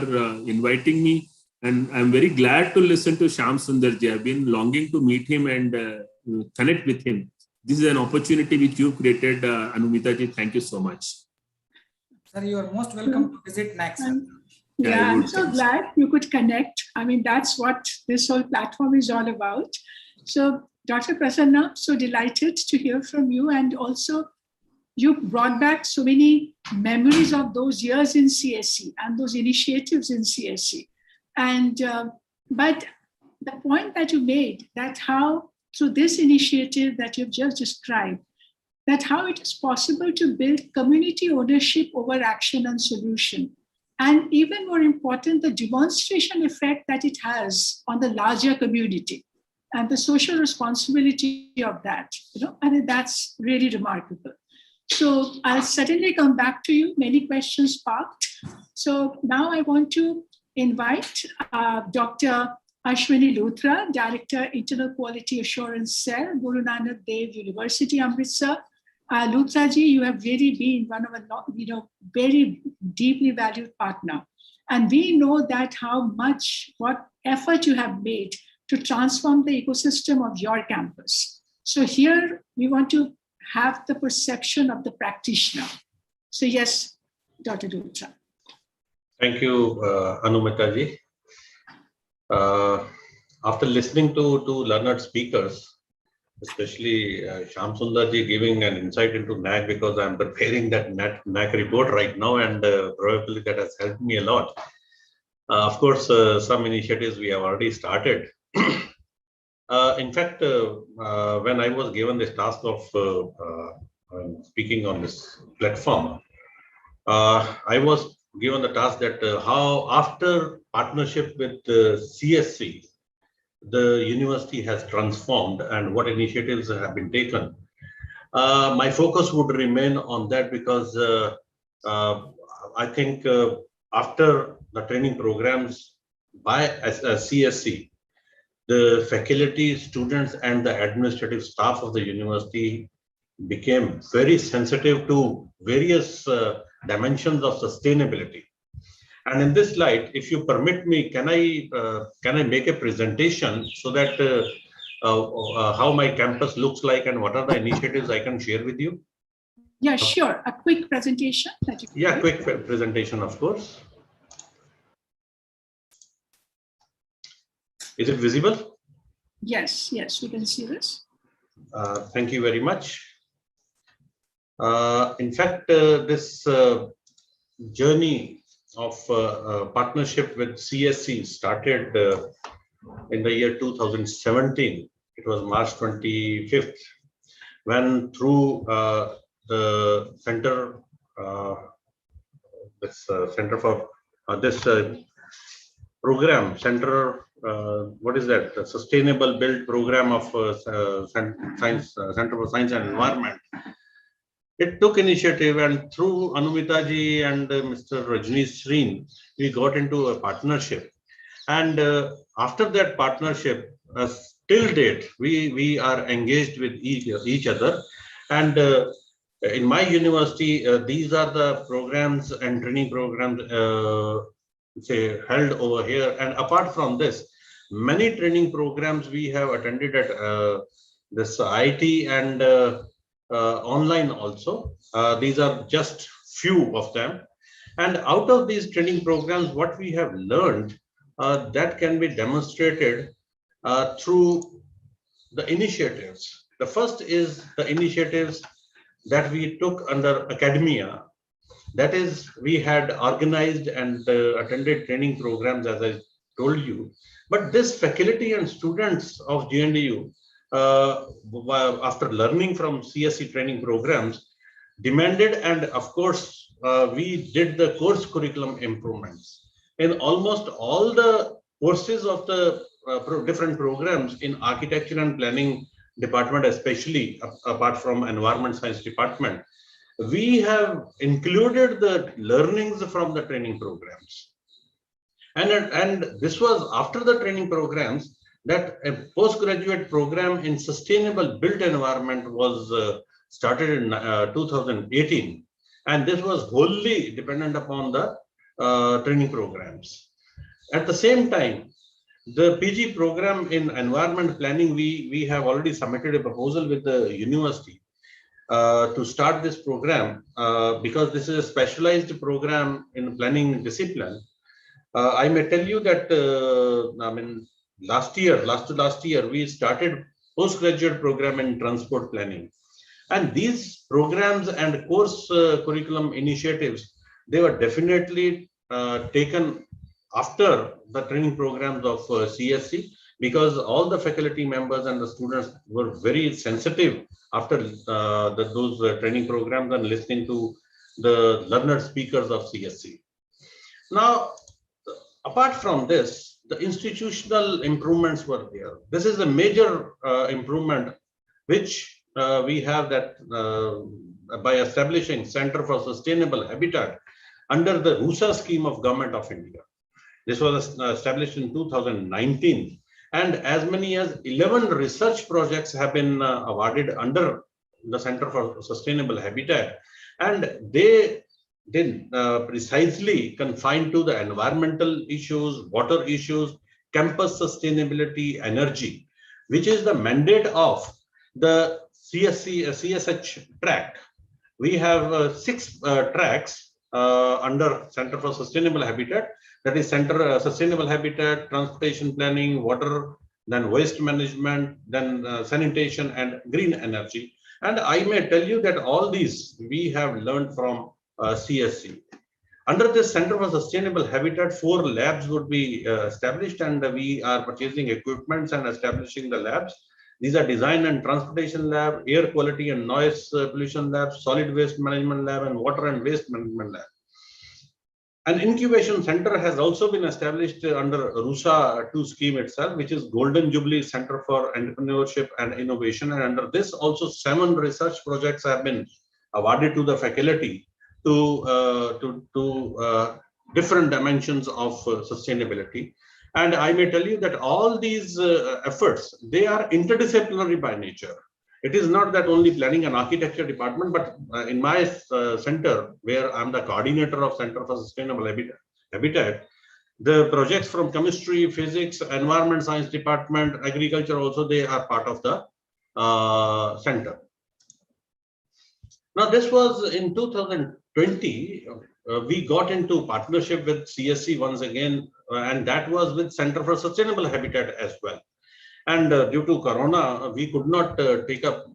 inviting me. And I'm very glad to listen to Shyam Sundar ji. I've been longing to meet him and connect with him. This is an opportunity which you've created, Anumita ji. Thank you so much. Sir, you are most welcome to visit next. Yeah, I'm so glad you could connect. I mean, that's what this whole platform is all about. So, Dr. Prasanna, so delighted to hear from you. And also, you brought back so many memories of those years in CSE and those initiatives in CSE. And but the point that you made, that how through this initiative that you've just described, that how it is possible to build community ownership over action and solution, and even more important, the demonstration effect that it has on the larger community and the social responsibility of that. I think that's really remarkable. So I'll certainly come back to you. Many questions parked. So now I want to invite Dr. Ashwini Luthra, Director, Internal Quality Assurance Cell, Guru Nanak Dev University, Amritsar. Luthra ji, you have really been one of a very deeply valued partner. And we know that what effort you have made to transform the ecosystem of your campus. So here we want to have the perception of the practitioner. So yes, Dr. Luthra. Thank you, Anumita ji. After listening to learned speakers, especially Shyam Sundar ji giving an insight into NAC, because I'm preparing that NAC report right now, and probably that has helped me a lot. Of course, some initiatives we have already started. In fact, when I was given this task of speaking on this platform, I was given the task that how after partnership with CSC, the university has transformed and what initiatives have been taken. My focus would remain on that because I think after the training programs by CSC, the faculty, students, and the administrative staff of the university became very sensitive to various dimensions of sustainability. And in this light, if you permit me, can I make a presentation so that how my campus looks like and what are the initiatives I can share with you? Yeah, sure. A quick presentation. Yeah, quick presentation, of course. Is it visible? Yes, yes, we can see this. Thank you very much. In fact, this journey of partnership with CSC started in the year 2017. It was March 25th, when through the center, Center for this program, what is that? The Sustainable Build Program of Science, Center for Science and Environment. It took initiative, and through Anumita ji and Mr. Rajneesh Sreen, we got into a partnership. And after that partnership, till date, we are engaged with each other. And in my university, these are the programs and training programs say held over here. And apart from this, many training programs we have attended at this IT and online also. These are just few of them. And out of these training programs, what we have learned that can be demonstrated through the initiatives. The first is the initiatives that we took under academia. That is, we had organized and attended training programs, as I told you. But this faculty and students of GNDU, after learning from CSC training programs, demanded, and of course, we did the course curriculum improvements. In almost all the courses of the different programs in architecture and planning department, especially apart from environment science department, we have included the learnings from the training programs. And this was after the training programs that a postgraduate program in sustainable built environment was started in 2018. And this was wholly dependent upon the training programs. At the same time, the PG program in environment planning, we have already submitted a proposal with the university to start this program because this is a specialized program in planning discipline. I may tell you that I mean, last to last year, we started postgraduate program in transport planning. And these programs and course curriculum initiatives, they were definitely taken after the training programs of CSC, because all the faculty members and the students were very sensitive after those training programs and listening to the learned speakers of CSC. Now, apart from this, the institutional improvements were there. This is a major improvement which we have that by establishing Center for Sustainable Habitat under the RUSA scheme of Government of India. This was established in 2019, and as many as 11 research projects have been awarded under the Center for Sustainable Habitat, and they precisely confined to the environmental issues, water issues, campus sustainability, energy, which is the mandate of the CSH track. We have 6 tracks under Center for Sustainable Habitat. That is Sustainable Habitat, Transportation Planning, Water, then Waste Management, then Sanitation and Green Energy. And I may tell you that all these we have learned from CSC. Under this Center for Sustainable Habitat, 4 labs would be established, and we are purchasing equipments and establishing the labs. These are Design and Transportation Lab, Air Quality and Noise Pollution Lab, Solid Waste Management Lab, and Water and Waste Management Lab. An incubation center has also been established under RUSA 2 scheme itself, which is Golden Jubilee Center for Entrepreneurship and Innovation. And under this also 7 research projects have been awarded to the faculty to different dimensions of sustainability. And I may tell you that all these efforts, they are interdisciplinary by nature. It is not that only planning and architecture department, but in my center, where I'm the coordinator of Center for Sustainable Habitat, the projects from chemistry, physics, environment science department, agriculture also, they are part of the center. Now, this was in 2010, 20, we got into partnership with CSC once again, and that was with Center for Sustainable Habitat as well. And due to Corona, we could not take up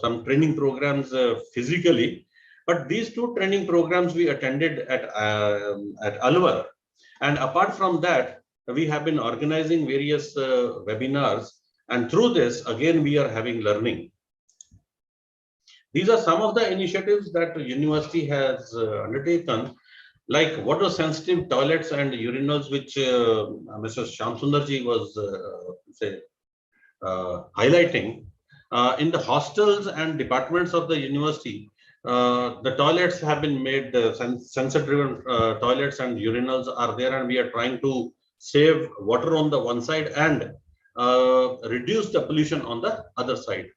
some training programs physically, but these 2 training programs we attended at Alwar. And apart from that, we have been organizing various webinars, and through this, again, we are having learning. These are some of the initiatives that the university has undertaken, like water-sensitive toilets and urinals, which Mr. Shamsundarji was highlighting. In the hostels and departments of the university, the toilets have been made, sensor-driven toilets and urinals are there, and we are trying to save water on the one side and reduce the pollution on the other side.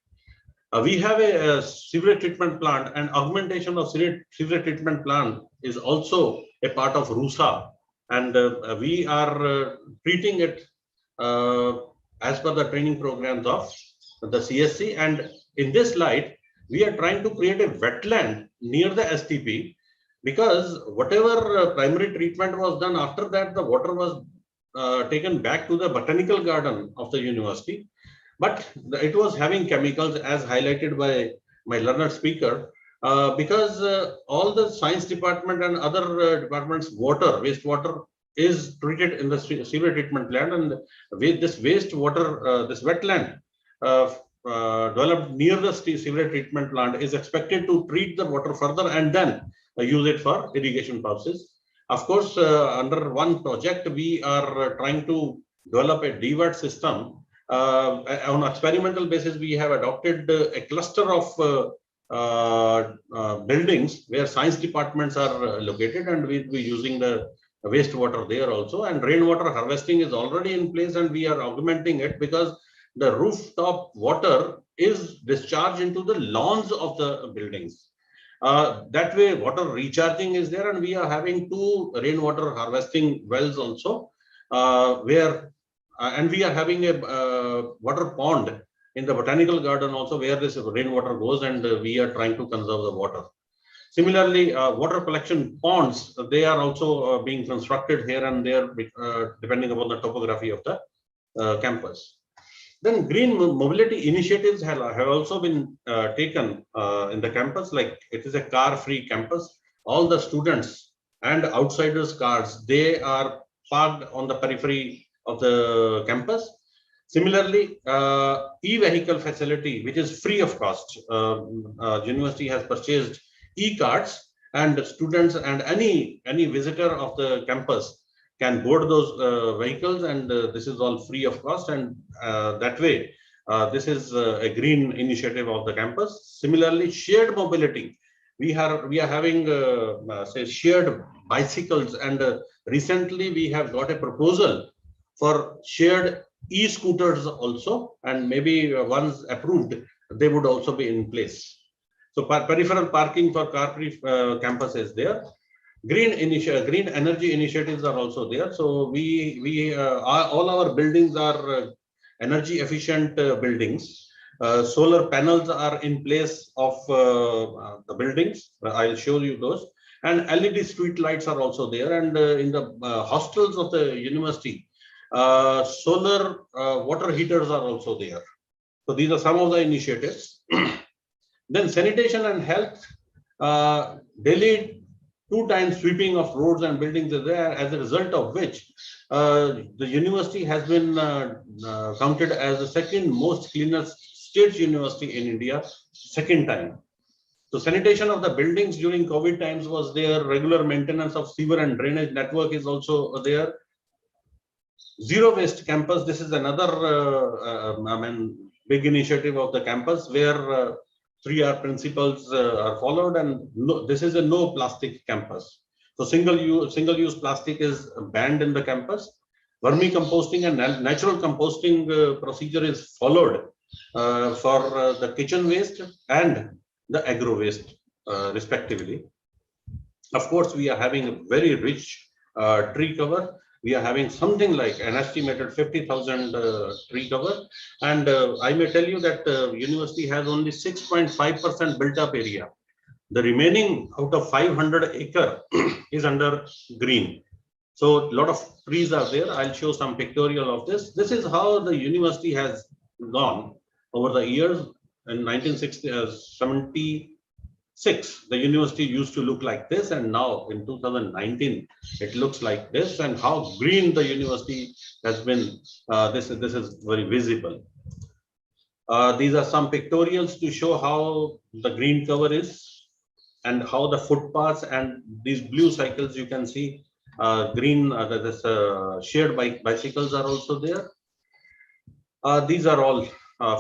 We have a sewage treatment plant, and augmentation of sewage treatment plant is also a part of RUSA, and we are treating it as per the training programs of the CSC. And in this light, we are trying to create a wetland near the STP, because whatever primary treatment was done, after that the water was taken back to the botanical garden of the university, but it was having chemicals, as highlighted by my learned speaker, because all the science department and other departments water, wastewater is treated in the sewage treatment plant, and this wastewater, this wetland developed near the sewage treatment plant is expected to treat the water further and then use it for irrigation purposes. Of course, under one project, we are trying to develop a DWAT system. On experimental basis, we have adopted a cluster of buildings where science departments are located, and we'll be using the wastewater there also. And rainwater harvesting is already in place, and we are augmenting it because the rooftop water is discharged into the lawns of the buildings. That way, water recharging is there, and we are having 2 rainwater harvesting wells also, and we are having a water pond in the botanical garden also, where this rainwater goes, and we are trying to conserve the water. Similarly, water collection ponds, they are also being constructed here and there, depending upon the topography of the campus. Then green mobility initiatives have also been taken in the campus, like it is a car-free campus. All the students and outsiders' cars, they are parked on the periphery of the campus. Similarly, e-vehicle facility, which is free of cost. University has purchased e-cards, and students and any visitor of the campus can board those vehicles, and this is all free of cost, and that way this is a green initiative of the campus. Similarly, shared mobility, we are having say shared bicycles, and recently we have got a proposal for shared e-scooters also, and maybe once approved they would also be in place. So peripheral parking for car-free campus is there. Green energy initiatives are also there. So all our buildings are energy efficient buildings. Solar panels are in place of the buildings. I'll show you those. And LED street lights are also there. And in the hostels of the university, solar water heaters are also there. So these are some of the initiatives. Then sanitation and health, daily 2 times sweeping of roads and buildings is there, as a result of which the university has been counted as the 2nd most cleanest state university in India, 2nd time. So sanitation of the buildings during COVID times was there. Regular maintenance of sewer and drainage network is also there. Zero waste campus. This is another big initiative of the campus, where 3R principles are followed, and this is a no plastic campus. So single use plastic is banned in the campus. Vermicomposting and natural composting procedure is followed for the kitchen waste and the agro waste respectively. Of course, we are having a very rich tree cover. We are having something like an estimated 50,000 tree cover. And I may tell you that university has only 6.5% built up area. The remaining out of 500 acre is under green. So a lot of trees are there. I'll show some pictorial of this. This is how the university has gone over the years. In 1976, the university used to look like this, and now in 2019, it looks like this. And how green the university has been, this is very visible. These are some pictorials to show how the green cover is and how the footpaths and these blue cycles you can see. Green, shared bicycles are also there. These are all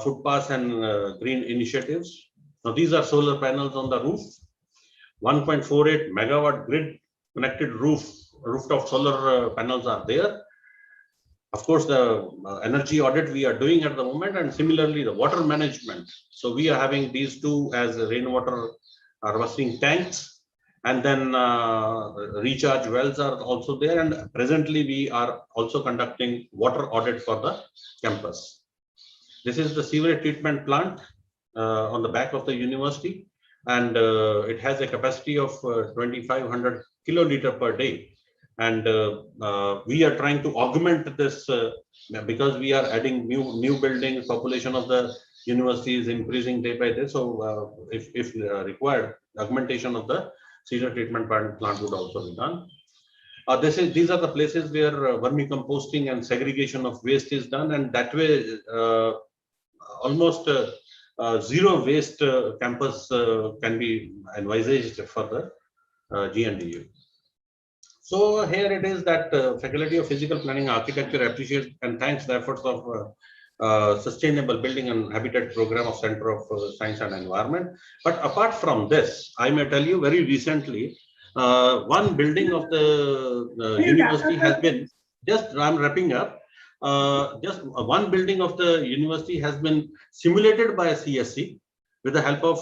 footpaths and green initiatives. Now these are solar panels on the roof. 1.48 megawatt grid connected rooftop solar panels are there. Of course, the energy audit we are doing at the moment, and similarly the water management. So we are having these two as rainwater harvesting tanks, and then recharge wells are also there. And presently we are also conducting water audit for the campus. This is the sewage treatment plant on the back of the university, and it has a capacity of 2,500 kiloliter per day. And we are trying to augment this because we are adding new buildings. Population of the university is increasing day by day. So if required, augmentation of the sewage treatment plant would also be done. These are the places where vermicomposting and segregation of waste is done, and that way almost zero waste campus can be envisaged for the GNDU. So here it is that Faculty of Physical Planning Architecture appreciates and thanks the efforts of Sustainable Building and Habitat Program of Center of Science and Environment. But apart from this, I may tell you very recently, one building of the university has been, I'm wrapping up, just one building of the university has been simulated by a CSC with the help of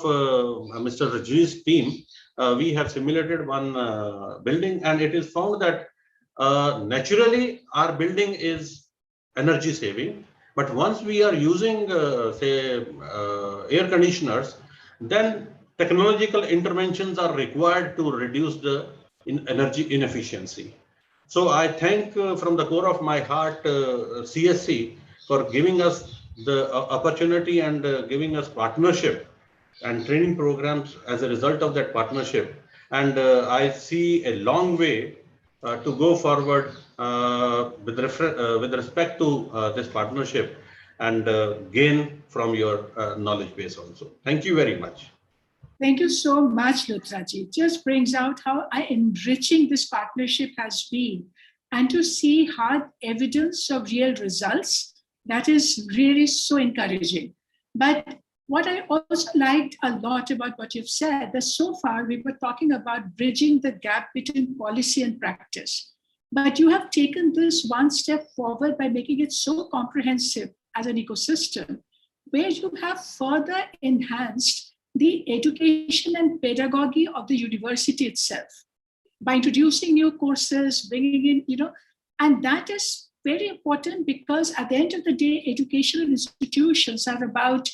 Mr. Rajni's team. We have simulated one building, and it is found that naturally our building is energy saving. But once we are using, say, air conditioners, then technological interventions are required to reduce the energy inefficiency. So I thank from the core of my heart CSC for giving us the opportunity and giving us partnership and training programs as a result of that partnership. And I see a long way to go forward with respect to this partnership and gain from your knowledge base also. Thank you very much. Thank you so much, Luthraji. It just brings out how enriching this partnership has been, and to see hard evidence of real results, that is really so encouraging. But what I also liked a lot about what you've said, that so far we were talking about bridging the gap between policy and practice. But you have taken this one step forward by making it so comprehensive as an ecosystem, where you have further enhanced the education and pedagogy of the university itself by introducing new courses, bringing in, and that is very important because at the end of the day, educational institutions are about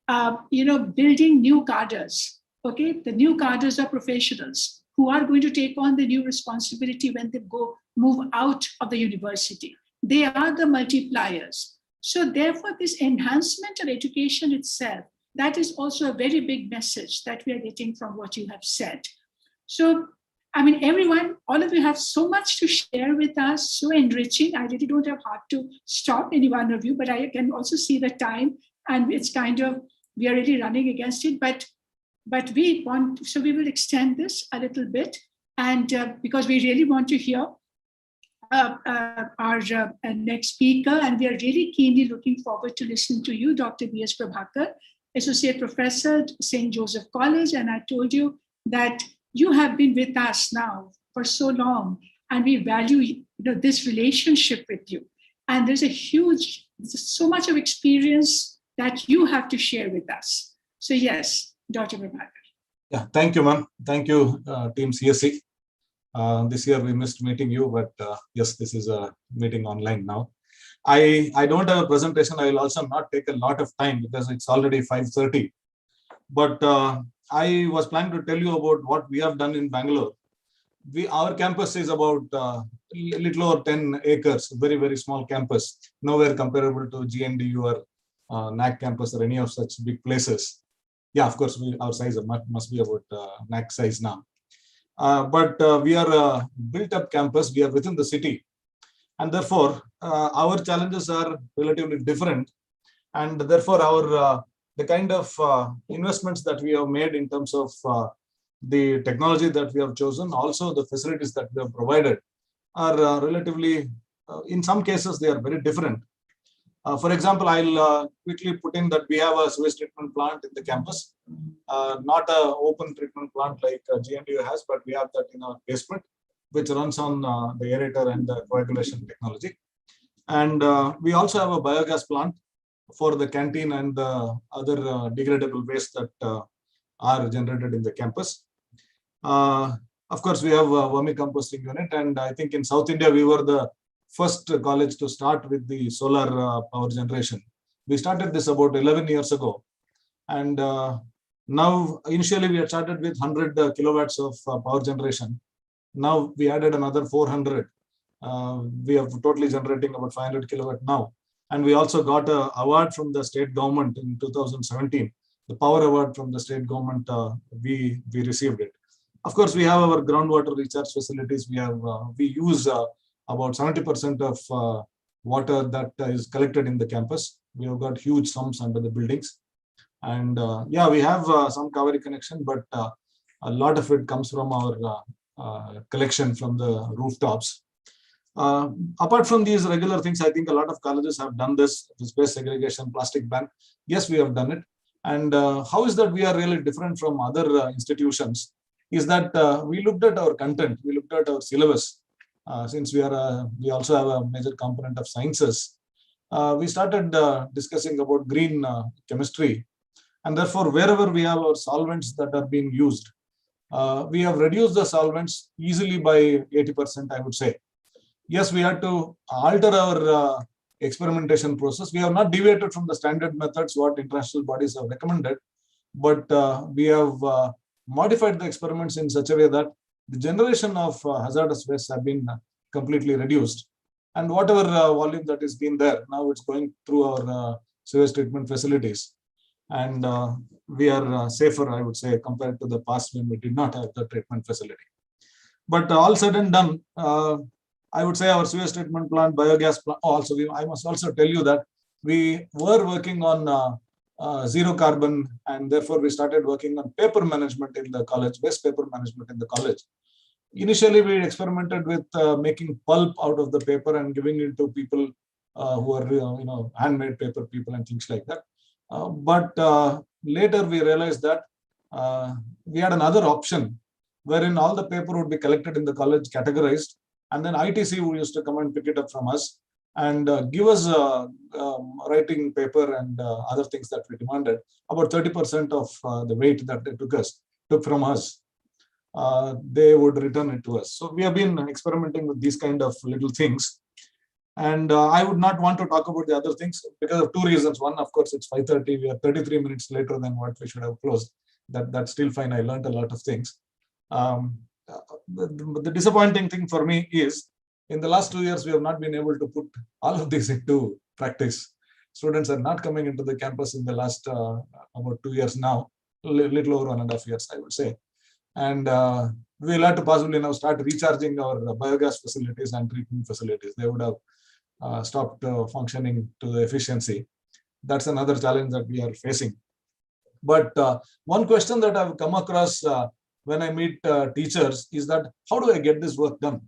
building new cadres, okay? The new cadres are professionals who are going to take on the new responsibility when they move out of the university. They are the multipliers. So therefore, this enhancement of education itself, that is also a very big message that we are getting from what you have said. So, everyone, all of you have so much to share with us, so enriching. I really don't have heart to stop any one of you, but I can also see the time, and it's kind of, we are really running against it, but we want, so we will extend this a little bit, and because we really want to hear our next speaker, and we are really keenly looking forward to listening to you, Dr. B.S. Prabhakar, Associate Professor, St. Joseph College, and I told you that you have been with us now for so long, and we value this relationship with you. And there's so much of experience that you have to share with us. So yes, Dr. Prabhakar. Yeah, thank you, ma'am. Thank you, Team CSC. This year we missed meeting you, but yes, this is a meeting online now. I don't have a presentation. I will also not take a lot of time because it's already 5:30. But I was planning to tell you about what we have done in Bangalore. Our campus is about little over 10 acres, very, very small campus, nowhere comparable to GNDU or NAC campus or any of such big places. Yeah, of course, our size must be about NAC size now. But we are a built-up campus. We are within the city, and therefore our challenges are relatively different. And therefore, our the kind of investments that we have made in terms of the technology that we have chosen, also the facilities that we have provided, are relatively, in some cases, they are very different. For example, I'll quickly put in that we have a sewage treatment plant in the campus, not an open treatment plant like GNDU has, but we have that in our basement, which runs on the aerator and the coagulation technology. And we also have a biogas plant for the canteen and the other degradable waste that are generated in the campus. Of course, we have a vermicomposting unit, and I think in South India, we were the first college to start with the solar power generation. We started this about 11 years ago. And now, initially, we had started with 100 kilowatts of power generation. Now, we added another 400. We are totally generating about 500 kilowatt now. And we also got an award from the state government in 2017. The power award from the state government, we received it. Of course, we have our groundwater recharge facilities. We use about 70% of water that is collected in the campus. We have got huge sumps under the buildings. And yeah, we have some Kaveri connection, but a lot of it comes from our collection from the rooftops. Apart from these regular things, I think a lot of colleges have done this, space segregation, plastic ban. Yes, we have done it. And how is that we are really different from other institutions is that we looked at our content, we looked at our syllabus. Since we also have a major component of sciences, we started discussing about green chemistry. And therefore, wherever we have our solvents that are being used, we have reduced the solvents easily by 80%, I would say. Yes, we had to alter our experimentation process. We have not deviated from the standard methods what international bodies have recommended, but we have modified the experiments in such a way that the generation of hazardous waste have been completely reduced. And whatever volume that is been there, now it's going through our sewage treatment facilities. And we are safer, I would say, compared to the past when we did not have the treatment facility. But all said and done, I would say our sewage treatment plant, biogas plant, also, I must also tell you that we were working on zero carbon, and therefore we started working on paper management in the college, waste paper management in the college. Initially, we experimented with making pulp out of the paper and giving it to people who are, handmade paper people and things like that. But later we realized that we had another option wherein all the paper would be collected in the college, categorized, and then ITC would used to come and pick it up from us and give us writing paper and other things that we demanded. About 30% of the weight that they took from us, they would return it to us. So we have been experimenting with these kind of little things. And I would not want to talk about the other things because of two reasons. One, of course, it's 5:30. We are 33 minutes later than what we should have closed. That's still fine. I learned a lot of things. The disappointing thing for me is in the last 2 years, we have not been able to put all of this into practice. Students are not coming into the campus in the last about 2 years now, little over 1.5 years, I would say. And we'll have to possibly now start recharging our biogas facilities and treatment facilities. They would have stopped functioning to the efficiency. That's another challenge that we are facing. But one question that I've come across when I meet teachers is that how do I get this work done?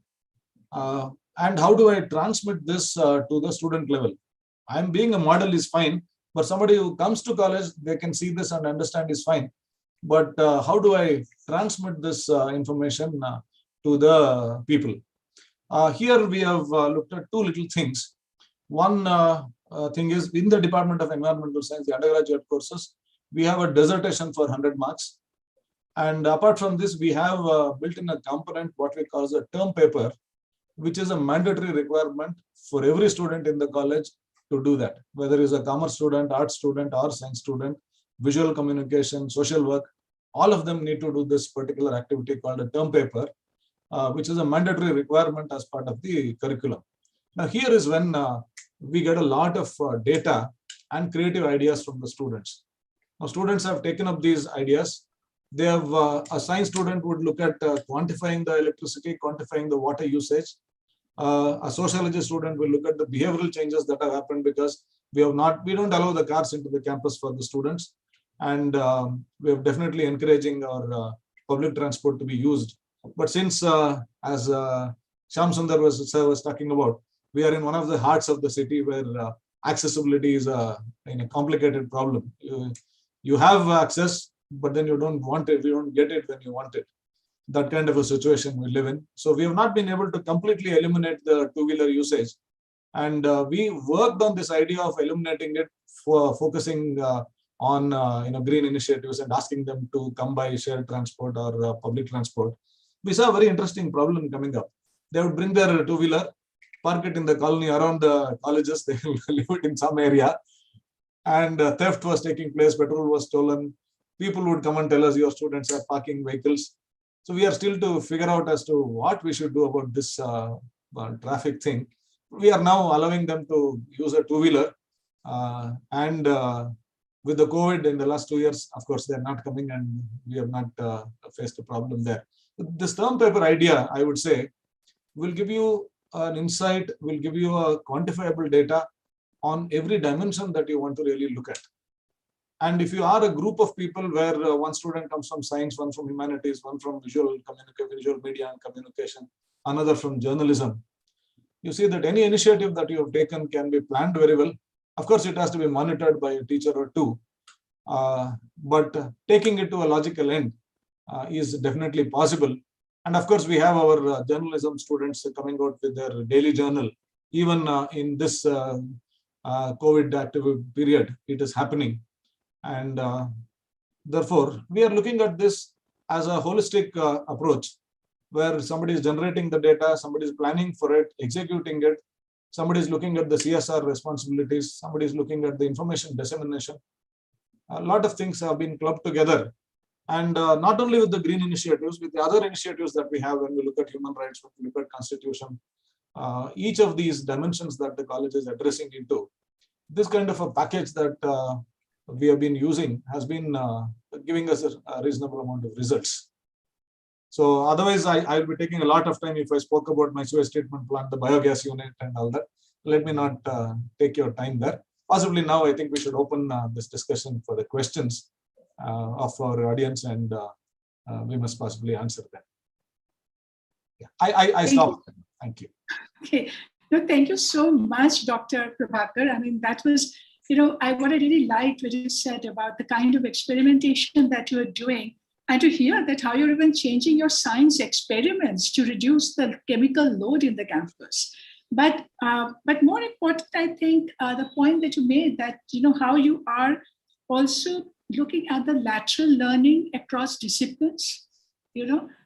And how do I transmit this to the student level? I'm being a model is fine, but somebody who comes to college, they can see this and understand is fine. But how do I transmit this information to the people? Here we have looked at two little things. One thing is in the Department of Environmental Science, the undergraduate courses, we have a dissertation for 100 marks. And apart from this, we have built in a component, what we call as a term paper, which is a mandatory requirement for every student in the college to do that, whether it's a commerce student, art student, or science student, visual communication, social work, all of them need to do this particular activity called a term paper, which is a mandatory requirement as part of the curriculum. Now, here is when we get a lot of data and creative ideas from the students. Now, students have taken up these ideas. They have a science student would look at quantifying the electricity, quantifying the water usage. A sociology student will look at the behavioral changes that have happened because we don't allow the cars into the campus for the students, and we are definitely encouraging our public transport to be used. But since, as Shyam Sundar was talking about, we are in one of the hearts of the city where accessibility is a complicated problem. You have access, but then you don't want it. You don't get it when you want it. That kind of a situation we live in. So we have not been able to completely eliminate the two-wheeler usage. And we worked on this idea of eliminating it, for focusing on green initiatives and asking them to come by shared transport or public transport. We saw a very interesting problem coming up. They would bring their two-wheeler, park it in the colony around the colleges. They will leave it in some area, and theft was taking place. Petrol was stolen. People would come and tell us, your students are parking vehicles. So we are still to figure out as to what we should do about this traffic thing. We are now allowing them to use a two-wheeler, and with the COVID in the last 2 years, of course, they're not coming, and we have not faced a problem there. This term paper idea, I would say, will give you an insight, will give you a quantifiable data on every dimension that you want to really look at. And if you are a group of people where one student comes from science, one from humanities, one from visual media and communication, another from journalism, you see that any initiative that you have taken can be planned very well. Of course, it has to be monitored by a teacher or two, but taking it to a logical end is definitely possible. And of course, we have our journalism students coming out with their daily journal. Even in this COVID active period, it is happening. And therefore, we are looking at this as a holistic approach, where somebody is generating the data, somebody is planning for it, executing it, somebody is looking at the CSR responsibilities, somebody is looking at the information dissemination. A lot of things have been clubbed together. And not only with the green initiatives, with the other initiatives that we have when we look at human rights, when we look at constitution, each of these dimensions that the college is addressing into, this kind of a package that we have been using has been giving us a reasonable amount of results. So otherwise, I'll be taking a lot of time if I spoke about my sewage treatment plant, the biogas unit and all that. Let me not take your time there. Possibly now, I think we should open this discussion for the questions of our audience, and we must possibly answer them. Yeah, I stop. Thank you. Okay. No, thank you so much, Dr. Prabhakar. I mean, that was, what I really liked what you said about the kind of experimentation that you are doing, and to hear that how you're even changing your science experiments to reduce the chemical load in the campus. But more important, I think the point that you made that, how you are also looking at the lateral learning across disciplines,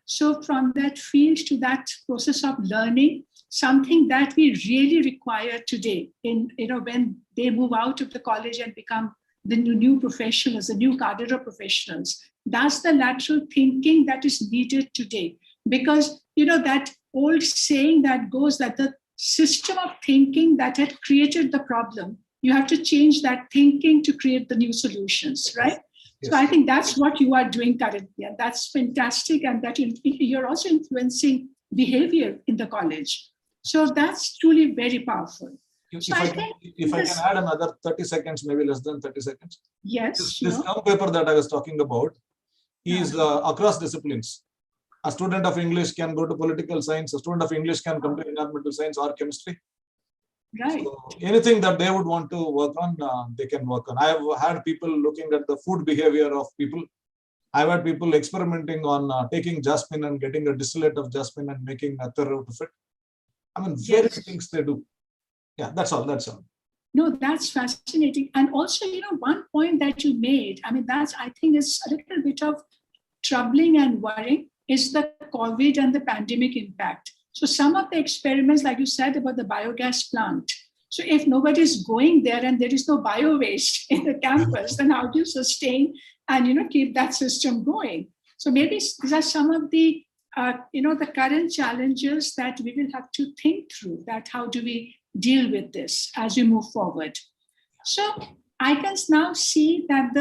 so from that field to that process of learning, something that we really require today in, when they move out of the college and become the new professionals, the new cadre of professionals. That's the lateral thinking that is needed today. Because, that old saying that goes that the system of thinking that had created the problem, you have to change that thinking to create the new solutions, right? Yes. So I think that's what you are doing currently, and that's fantastic. And that you're also influencing behavior in the college. So that's truly very powerful. If I can add another 30 seconds, maybe less than 30 seconds. Yes. This term paper that I was talking about is across disciplines. A student of English can go to political science. A student of English can come to environmental science or chemistry. Right. So anything that they would want to work on, they can work on. I have had people looking at the food behavior of people. I've had people experimenting on taking jasmine and getting a distillate of jasmine and making attar out of it. I mean, various things they do. Yeah, that's all. That's all. No, that's fascinating. And also, one point that you made, I mean, I think is a little bit of troubling and worrying, is the COVID and the pandemic impact. So some of the experiments, like you said, about the biogas plant. So if nobody's going there and there is no bio waste in the campus, then how do you sustain and keep that system going. So maybe these are some of the the current challenges that we will have to think through, that how do we deal with this as we move forward. So I can now see that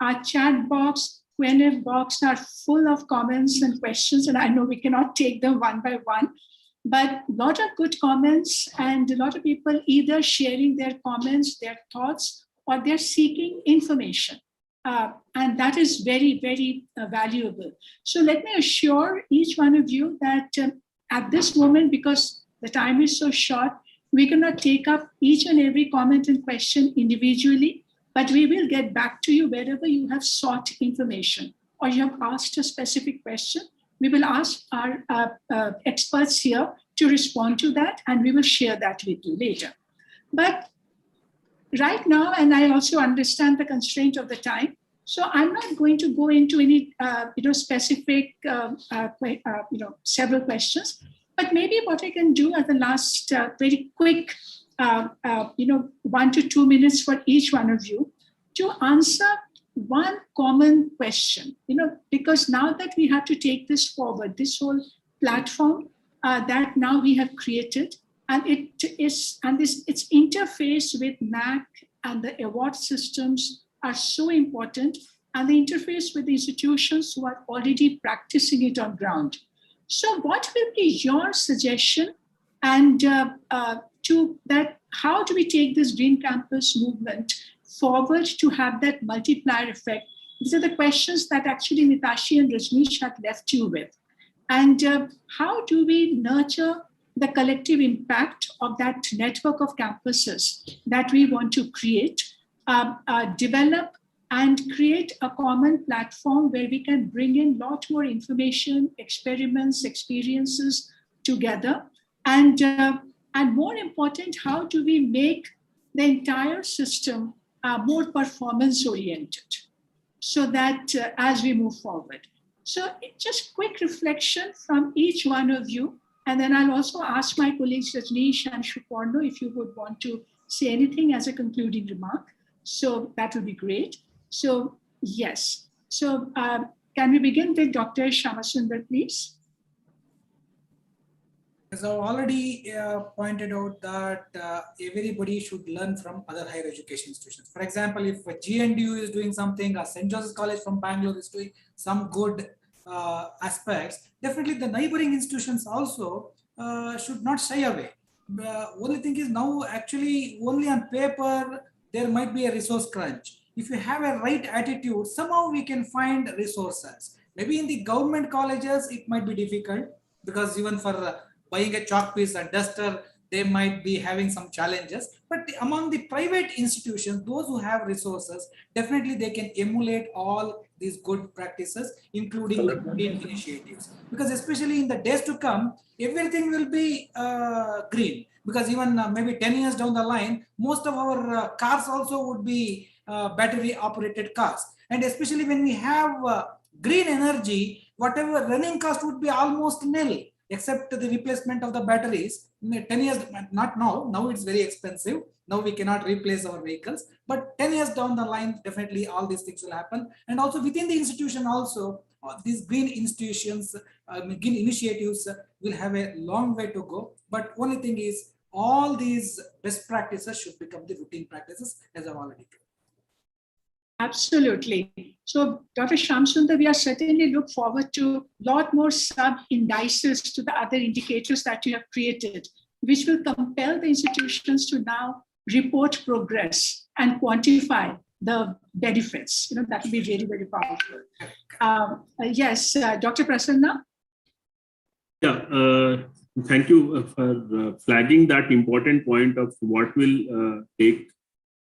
our chat box, Q&A box are full of comments and questions, and I know we cannot take them one by one, but a lot of good comments and a lot of people either sharing their comments, their thoughts, or they're seeking information. And that is very, very valuable. So let me assure each one of you that at this moment, because the time is so short, we cannot take up each and every comment and question individually, but we will get back to you wherever you have sought information or you have asked a specific question. We will ask our experts here to respond to that, and we will share that with you later. But right now, and I also understand the constraint of the time, so I'm not going to go into any specific several questions, but maybe what I can do at the last very quick 1 to 2 minutes for each one of you to answer one common question, because now that we have to take this forward, this whole platform that now we have created, and its interface with NAC and the award systems are so important, and the interface with the institutions who are already practicing it on ground. So what will be your suggestion and to that, how do we take this Green Campus movement forward to have that multiplier effect? These are the questions that actually Mitashi and Rajneesh had left you with. And how do we nurture the collective impact of that network of campuses that we want to create, develop and create a common platform where we can bring in a lot more information, experiments, experiences together. And more important, how do we make the entire system more performance oriented so that as we move forward. So just quick reflection from each one of you. And then I'll also ask my colleagues Rajneesh and Shuporno if you would want to say anything as a concluding remark. So that would be great. So yes. So can we begin with Dr. Shamasundar, please? As I've already pointed out that everybody should learn from other higher education institutions. For example, if a GNDU is doing something, or St. Joseph's College from Bangalore is doing some good aspects, definitely the neighboring institutions also should not shy away. The only thing is now actually only on paper, there might be a resource crunch. If you have a right attitude, somehow we can find resources. Maybe in the government colleges, it might be difficult because even for buying a chalk piece and duster, they might be having some challenges. But among the private institutions, those who have resources, definitely they can emulate all these good practices, including green initiatives. Because especially in the days to come, everything will be green. Because even maybe 10 years down the line, most of our cars also would be battery operated cars. And especially when we have green energy, whatever running cost would be almost nil, except the replacement of the batteries. 10 years, not now it's very expensive. Now we cannot replace our vehicles, but 10 years down the line, definitely all these things will happen. And also within the institution also, these green institutions, green initiatives will have a long way to go. But only thing is, all these best practices should become the routine practices, as I've already told. Absolutely. So, Dr. Shamsundar, we are certainly look forward to a lot more sub-indices to the other indicators that you have created, which will compel the institutions to now report progress and quantify the benefits. That will be really, very powerful. Yes, Dr. Prasanna? Yeah, thank you for flagging that important point of what will take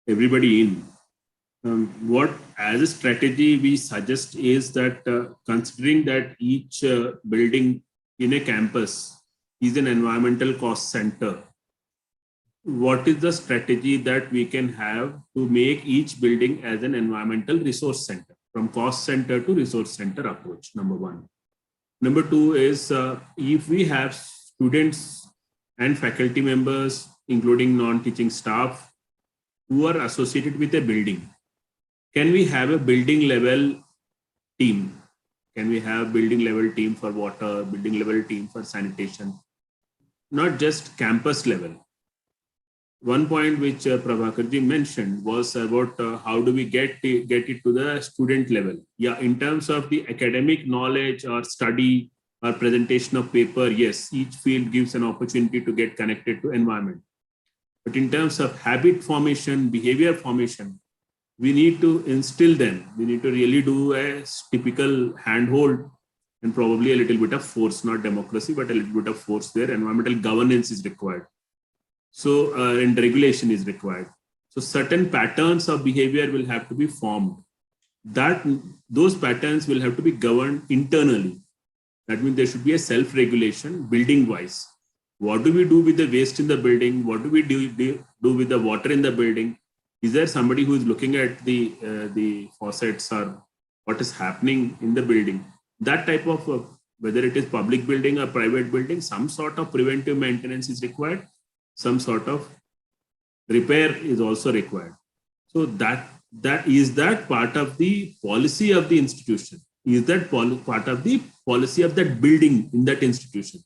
everybody in. What as a strategy we suggest is that considering that each building in a campus is an environmental cost center, what is the strategy that we can have to make each building as an environmental resource center, from cost center to resource center approach, number one. Number two is if we have students and faculty members, including non-teaching staff, who are associated with a building, can we have a building level team? Can we have building level team for water, building level team for sanitation? Not just campus level. One point which Prabhakarji mentioned was about how do we get it to the student level. Yeah, in terms of the academic knowledge or study or presentation of paper, yes, each field gives an opportunity to get connected to environment. But in terms of habit formation, behavior formation, we need to instill them. We need to really do a typical handhold and probably a little bit of force, not democracy, but a little bit of force there. Environmental governance is required. So, and regulation is required. So certain patterns of behavior will have to be formed. Those patterns will have to be governed internally. That means there should be a self-regulation building-wise. What do we do with the waste in the building? What do we do with the water in the building? Is there somebody who is looking at the faucets or what is happening in the building? That type of, whether it is public building or private building, some sort of preventive maintenance is required. Some sort of repair is also required. So that is that part of the policy of the institution? Is that part of the policy of that building in that institution?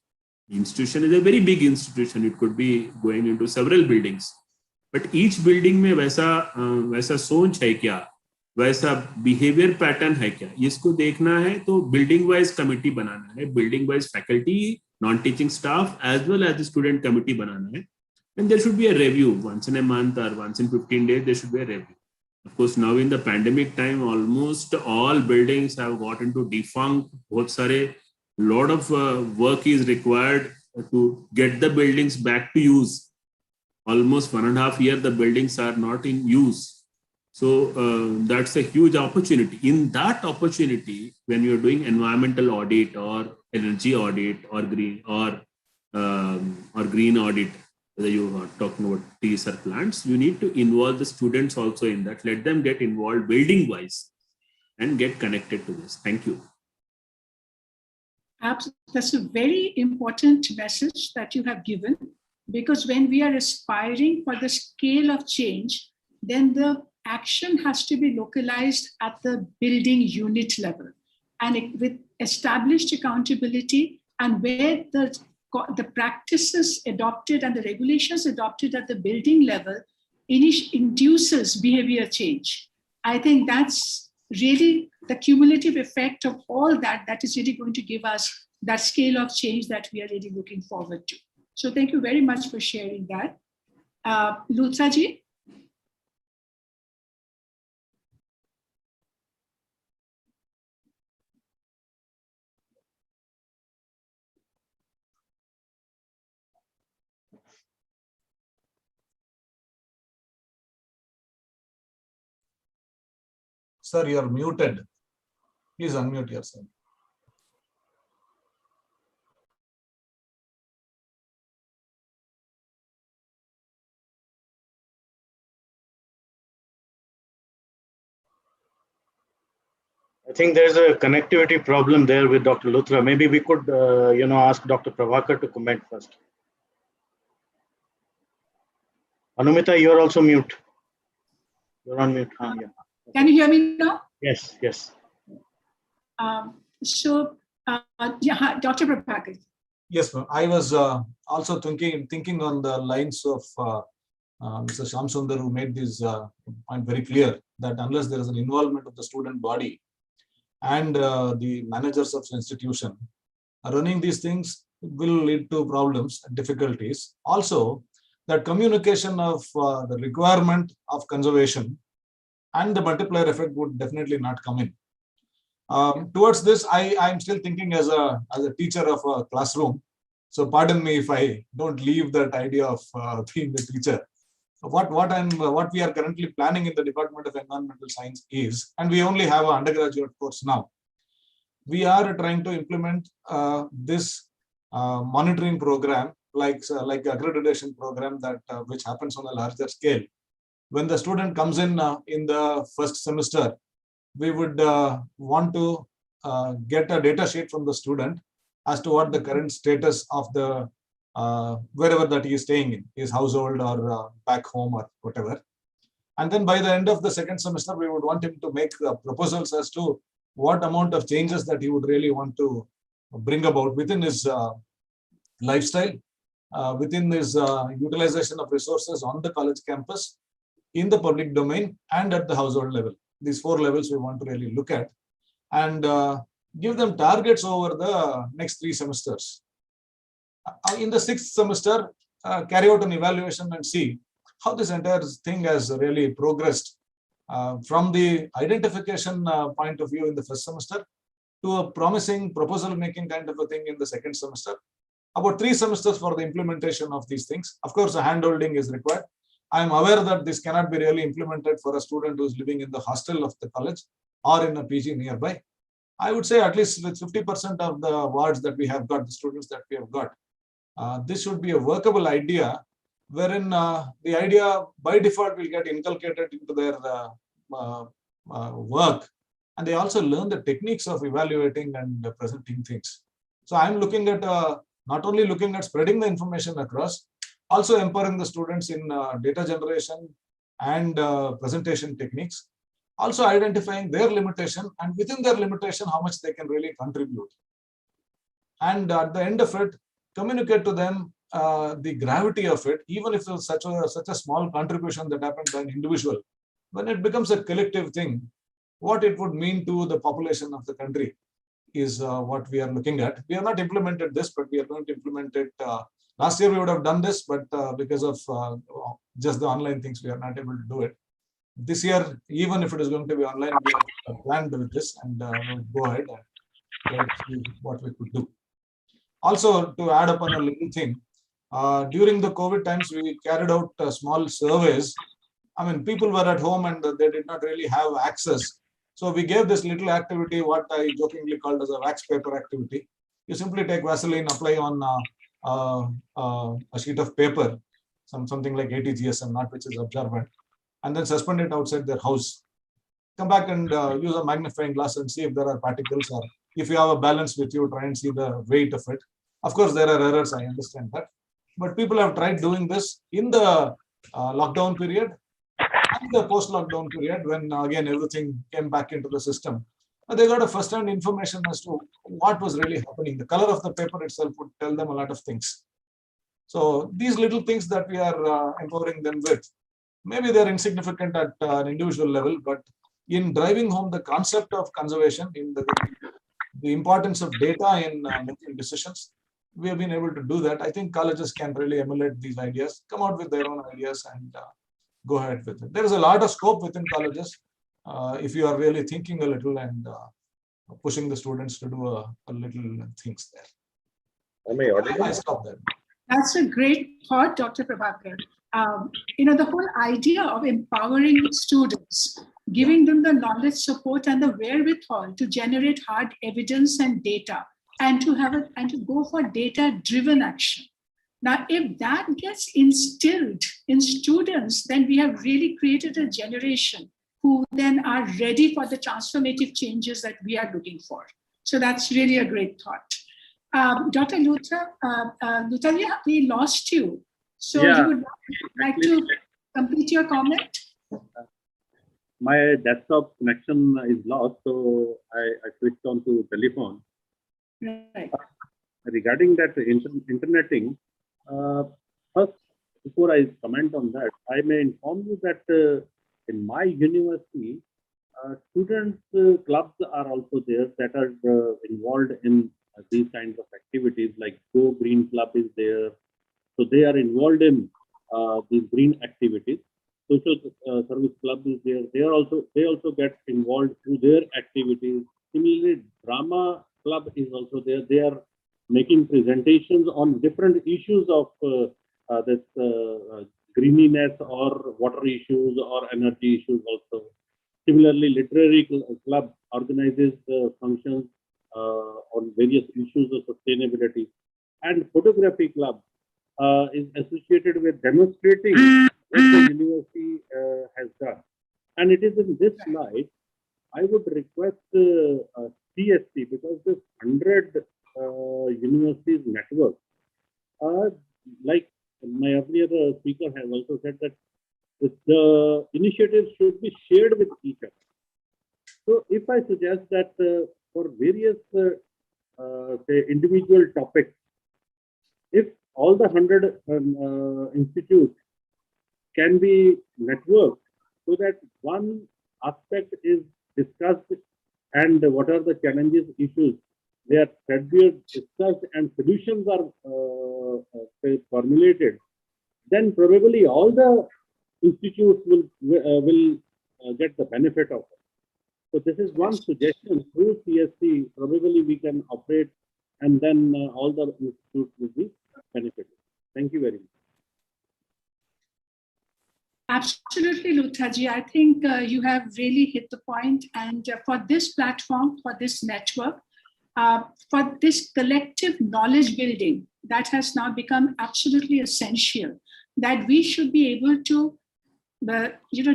The institution is a very big institution. It could be going into several buildings. But each building में वैसा सोच है क्या, वैसा behavior pattern है क्या, इसको देखना है तो building wise committee बनाना है, building wise faculty, non-teaching staff as well as the student committee बनाना है. And there should be a review once in a month or once in 15 days, there should be a review. Of course, now in the pandemic time, almost all buildings have got into defunct. बहुत सारे lot of work is required to get the buildings back to use. Almost 1.5 years, the buildings are not in use. So that's a huge opportunity. In that opportunity, when you're doing environmental audit or energy audit or green audit, whether you are talking about trees or plants, you need to involve the students also in that. Let them get involved building wise and get connected to this. Thank you. That's a very important message that you have given, because when we are aspiring for the scale of change, then the action has to be localized at the building unit level and with established accountability, and where the practices adopted and the regulations adopted at the building level induces behavior change. I think that's really the cumulative effect of all that is really going to give us that scale of change that we are really looking forward to. So thank you very much for sharing that. Luthra ji? Sir, you are muted. Please unmute yourself. I think there's a connectivity problem there with Dr. Luthra. Maybe we could, ask Dr. Prabhakar to comment first. Anumita, you're also mute. You're on mute. Yeah. Can you hear me now? Yes, yes. Dr. Prabhakar. Yes, ma'am. I was also thinking on the lines of Mr. Shamsundar, who made this point very clear, that unless there is an involvement of the student body and the managers of the institution, running these things will lead to problems and difficulties. Also, that communication of the requirement of conservation and the multiplier effect would definitely not come in. Towards this, I'm still thinking as a teacher of a classroom. So pardon me if I don't leave that idea of being a teacher. What we are currently planning in the Department of Environmental Science is, and we only have an undergraduate course now, we are trying to implement this monitoring program, like accreditation program that which happens on a larger scale. When the student comes in the first semester, we would want to get a data sheet from the student as to what the current status of the wherever that he is staying in, his household or back home or whatever. And then by the end of the second semester, we would want him to make proposals as to what amount of changes that he would really want to bring about within his lifestyle, within his utilization of resources on the college campus, in the public domain, and at the household level. These 4 levels we want to really look at and give them targets over the next 3 semesters. In the 6th semester, carry out an evaluation and see how this entire thing has really progressed from the identification point of view in the first semester to a promising proposal making kind of a thing in the second semester. About 3 semesters for the implementation of these things. Of course, a handholding is required. I am aware that this cannot be really implemented for a student who is living in the hostel of the college or in a PG nearby. I would say at least with 50% of the wards that we have got, the students that we have got, this should be a workable idea wherein the idea by default will get inculcated into their work, and they also learn the techniques of evaluating and presenting things. So I'm looking at not only looking at spreading the information across, also empowering the students in data generation and presentation techniques, also identifying their limitation, and within their limitation, how much they can really contribute. And at the end of it, communicate to them the gravity of it, even if it's such a small contribution that happened by an individual. When it becomes a collective thing, what it would mean to the population of the country is what we are looking at. We have not implemented this, but we are going to implement it. Last year we would have done this, but because of just the online things, we are not able to do it. This year, even if it is going to be online, we have planned with this, and we'll go ahead and let's see what we could do. Also, to add upon a little thing, during the COVID times, we carried out small surveys. I mean, people were at home and they did not really have access. So we gave this little activity, what I jokingly called as a wax paper activity. You simply take Vaseline, apply on a sheet of paper, something like 80 GSM, not which is absorbent, and then suspend it outside their house. Come back and use a magnifying glass and see if there are particles, or if you have a balance with you, try and see the weight of it. Of course, there are errors, I understand that. But people have tried doing this in the lockdown period and the post-lockdown period, when again everything came back into the system. They got a first-hand information as to what was really happening. The color of the paper itself would tell them a lot of things. So these little things that we are empowering them with, maybe they're insignificant at an individual level, but in driving home the concept of conservation, in the importance of data in making decisions, we have been able to do that. I think colleges can really emulate these ideas, come out with their own ideas, and go ahead with it. There is a lot of scope within colleges if you are really thinking a little and pushing the students to do a little things there. I stop there. That's a great thought, Dr. Prabhakar. The whole idea of empowering students, giving them the knowledge, support, and the wherewithal to generate hard evidence and data, and to go for data-driven action. Now, if that gets instilled in students, then we have really created a generation who then are ready for the transformative changes that we are looking for. So that's really a great thought. Dr. Luthra, we lost you. So yeah, you would like to complete your comment? My desktop connection is lost, so I switched on to telephone. Right. Regarding that interneting, first, before I comment on that, I may inform you that in my university, students' clubs are also there that are involved in these kinds of activities, like Go Green Club is there. So they are involved in these green activities. Social Service Club is there. They also get involved through their activities. Similarly, Drama Club is also there. They are making presentations on different issues of this greeniness or water issues or energy issues also. Similarly, Literary Club organizes functions on various issues of sustainability. And Photography Club is associated with demonstrating what the university has done. And it is in this light, I would request CSC, because this 100 universities network, like my earlier speaker has also said, that the initiatives should be shared with each other. So if I suggest that for various say individual topics, if all the 100 institutes can be networked so that one aspect is discussed and what are the challenges, issues, they are discussed and solutions are say formulated, then probably all the institutes will get the benefit of it. So this is one suggestion. Through CSC, probably we can operate, and then all the institutes will be benefited. Thank you very much. Absolutely, Luthraji. I think you have really hit the point. And for this platform, for this network, for this collective knowledge building, that has now become absolutely essential, that we should be able to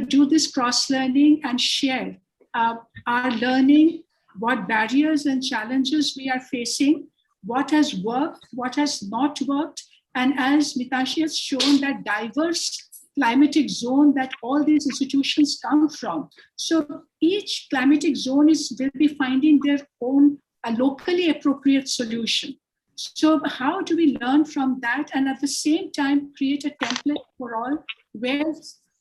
do this cross-learning and share our learning, what barriers and challenges we are facing, what has worked, what has not worked. And as Mitashi has shown, that diverse climatic zone that all these institutions come from. So each climatic zone will be finding their own locally appropriate solution. So how do we learn from that and at the same time create a template for all where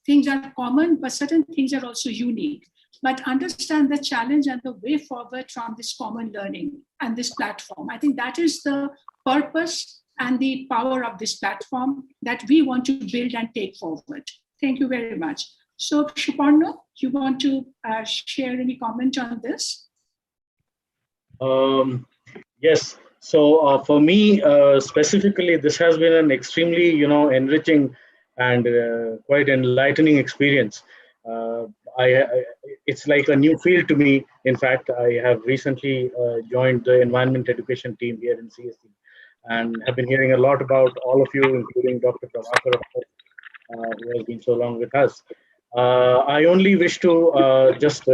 things are common, but certain things are also unique, but understand the challenge and the way forward from this common learning and this platform. I think that is the purpose and the power of this platform that we want to build and take forward. Thank you very much. So Suparna, you want to share any comment on this? Yes. So for me, specifically, this has been an extremely, enriching and quite enlightening experience. It's like a new field to me. In fact, I have recently joined the environment education team here in CSC and have been hearing a lot about all of you, including Dr. Prabhakar, of course, who has been so long with us. I only wish to just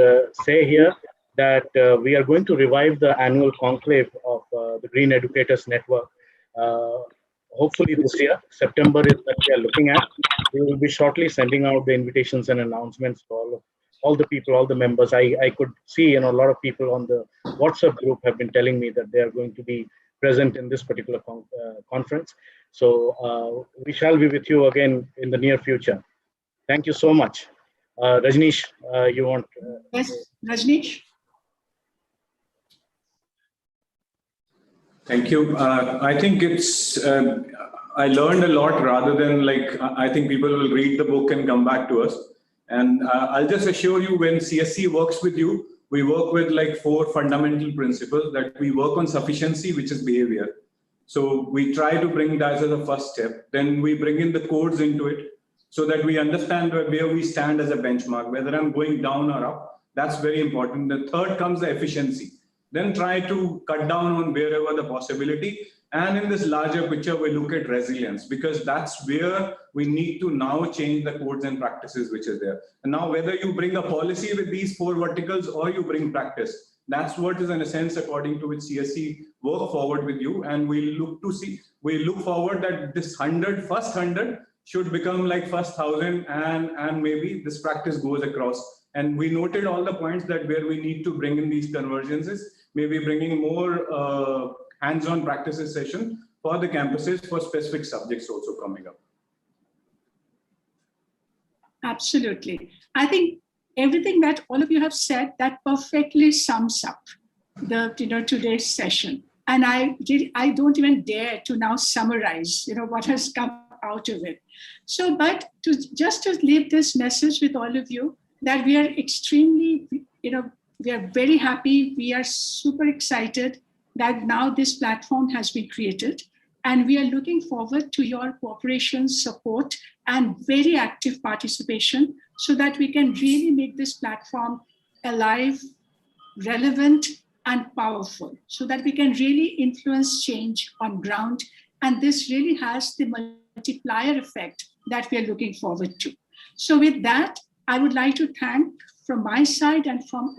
say here that we are going to revive the annual conclave of the Green Educators Network. Hopefully this year, September is that we are looking at. We will be shortly sending out the invitations and announcements to all the people, all the members. I could see, a lot of people on the WhatsApp group have been telling me that they are going to be present in this particular conference. So we shall be with you again in the near future. Thank you so much. Rajneesh, you want? Yes, Rajneesh. Thank you. I think I learned a lot rather than I think people will read the book and come back to us. And I'll just assure you, when CSC works with you, we work with 4 fundamental principles. That we work on sufficiency, which is behavior. So we try to bring that as a first step. Then we bring in the codes into it so that we understand where we stand as a benchmark, whether I'm going down or up. That's very important. The third comes the efficiency. Then try to cut down on wherever the possibility. And in this larger picture, we look at resilience, because that's where we need to now change the codes and practices which is there. And now whether you bring a policy with these 4 verticals or you bring practice, that's what is in a sense according to which CSC work forward with you. And we look forward that this first 100 should become first 1,000 and maybe this practice goes across. And we noted all the points that where we need to bring in these convergences, maybe bringing more hands-on practices session for the campuses for specific subjects also coming up. Absolutely. I think everything that all of you have said, that perfectly sums up the today's session. And I don't even dare to now summarize what has come out of it. So, but just to leave this message with all of you, that we are extremely, we are very happy. We are super excited that now this platform has been created. And we are looking forward to your cooperation, support, and very active participation so that we can really make this platform alive, relevant, and powerful, so that we can really influence change on ground. And this really has the multiplier effect that we are looking forward to. So with that, I would like to thank from my side and along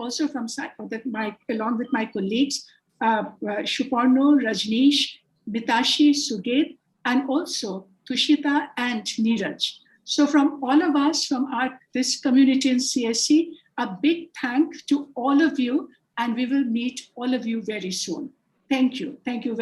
with my colleagues, Suparno, Rajneesh, Mitashi, Suged, and also Tushita and Neeraj. So from all of us, from this community in CSC, a big thank to all of you, and we will meet all of you very soon. Thank you. Thank you.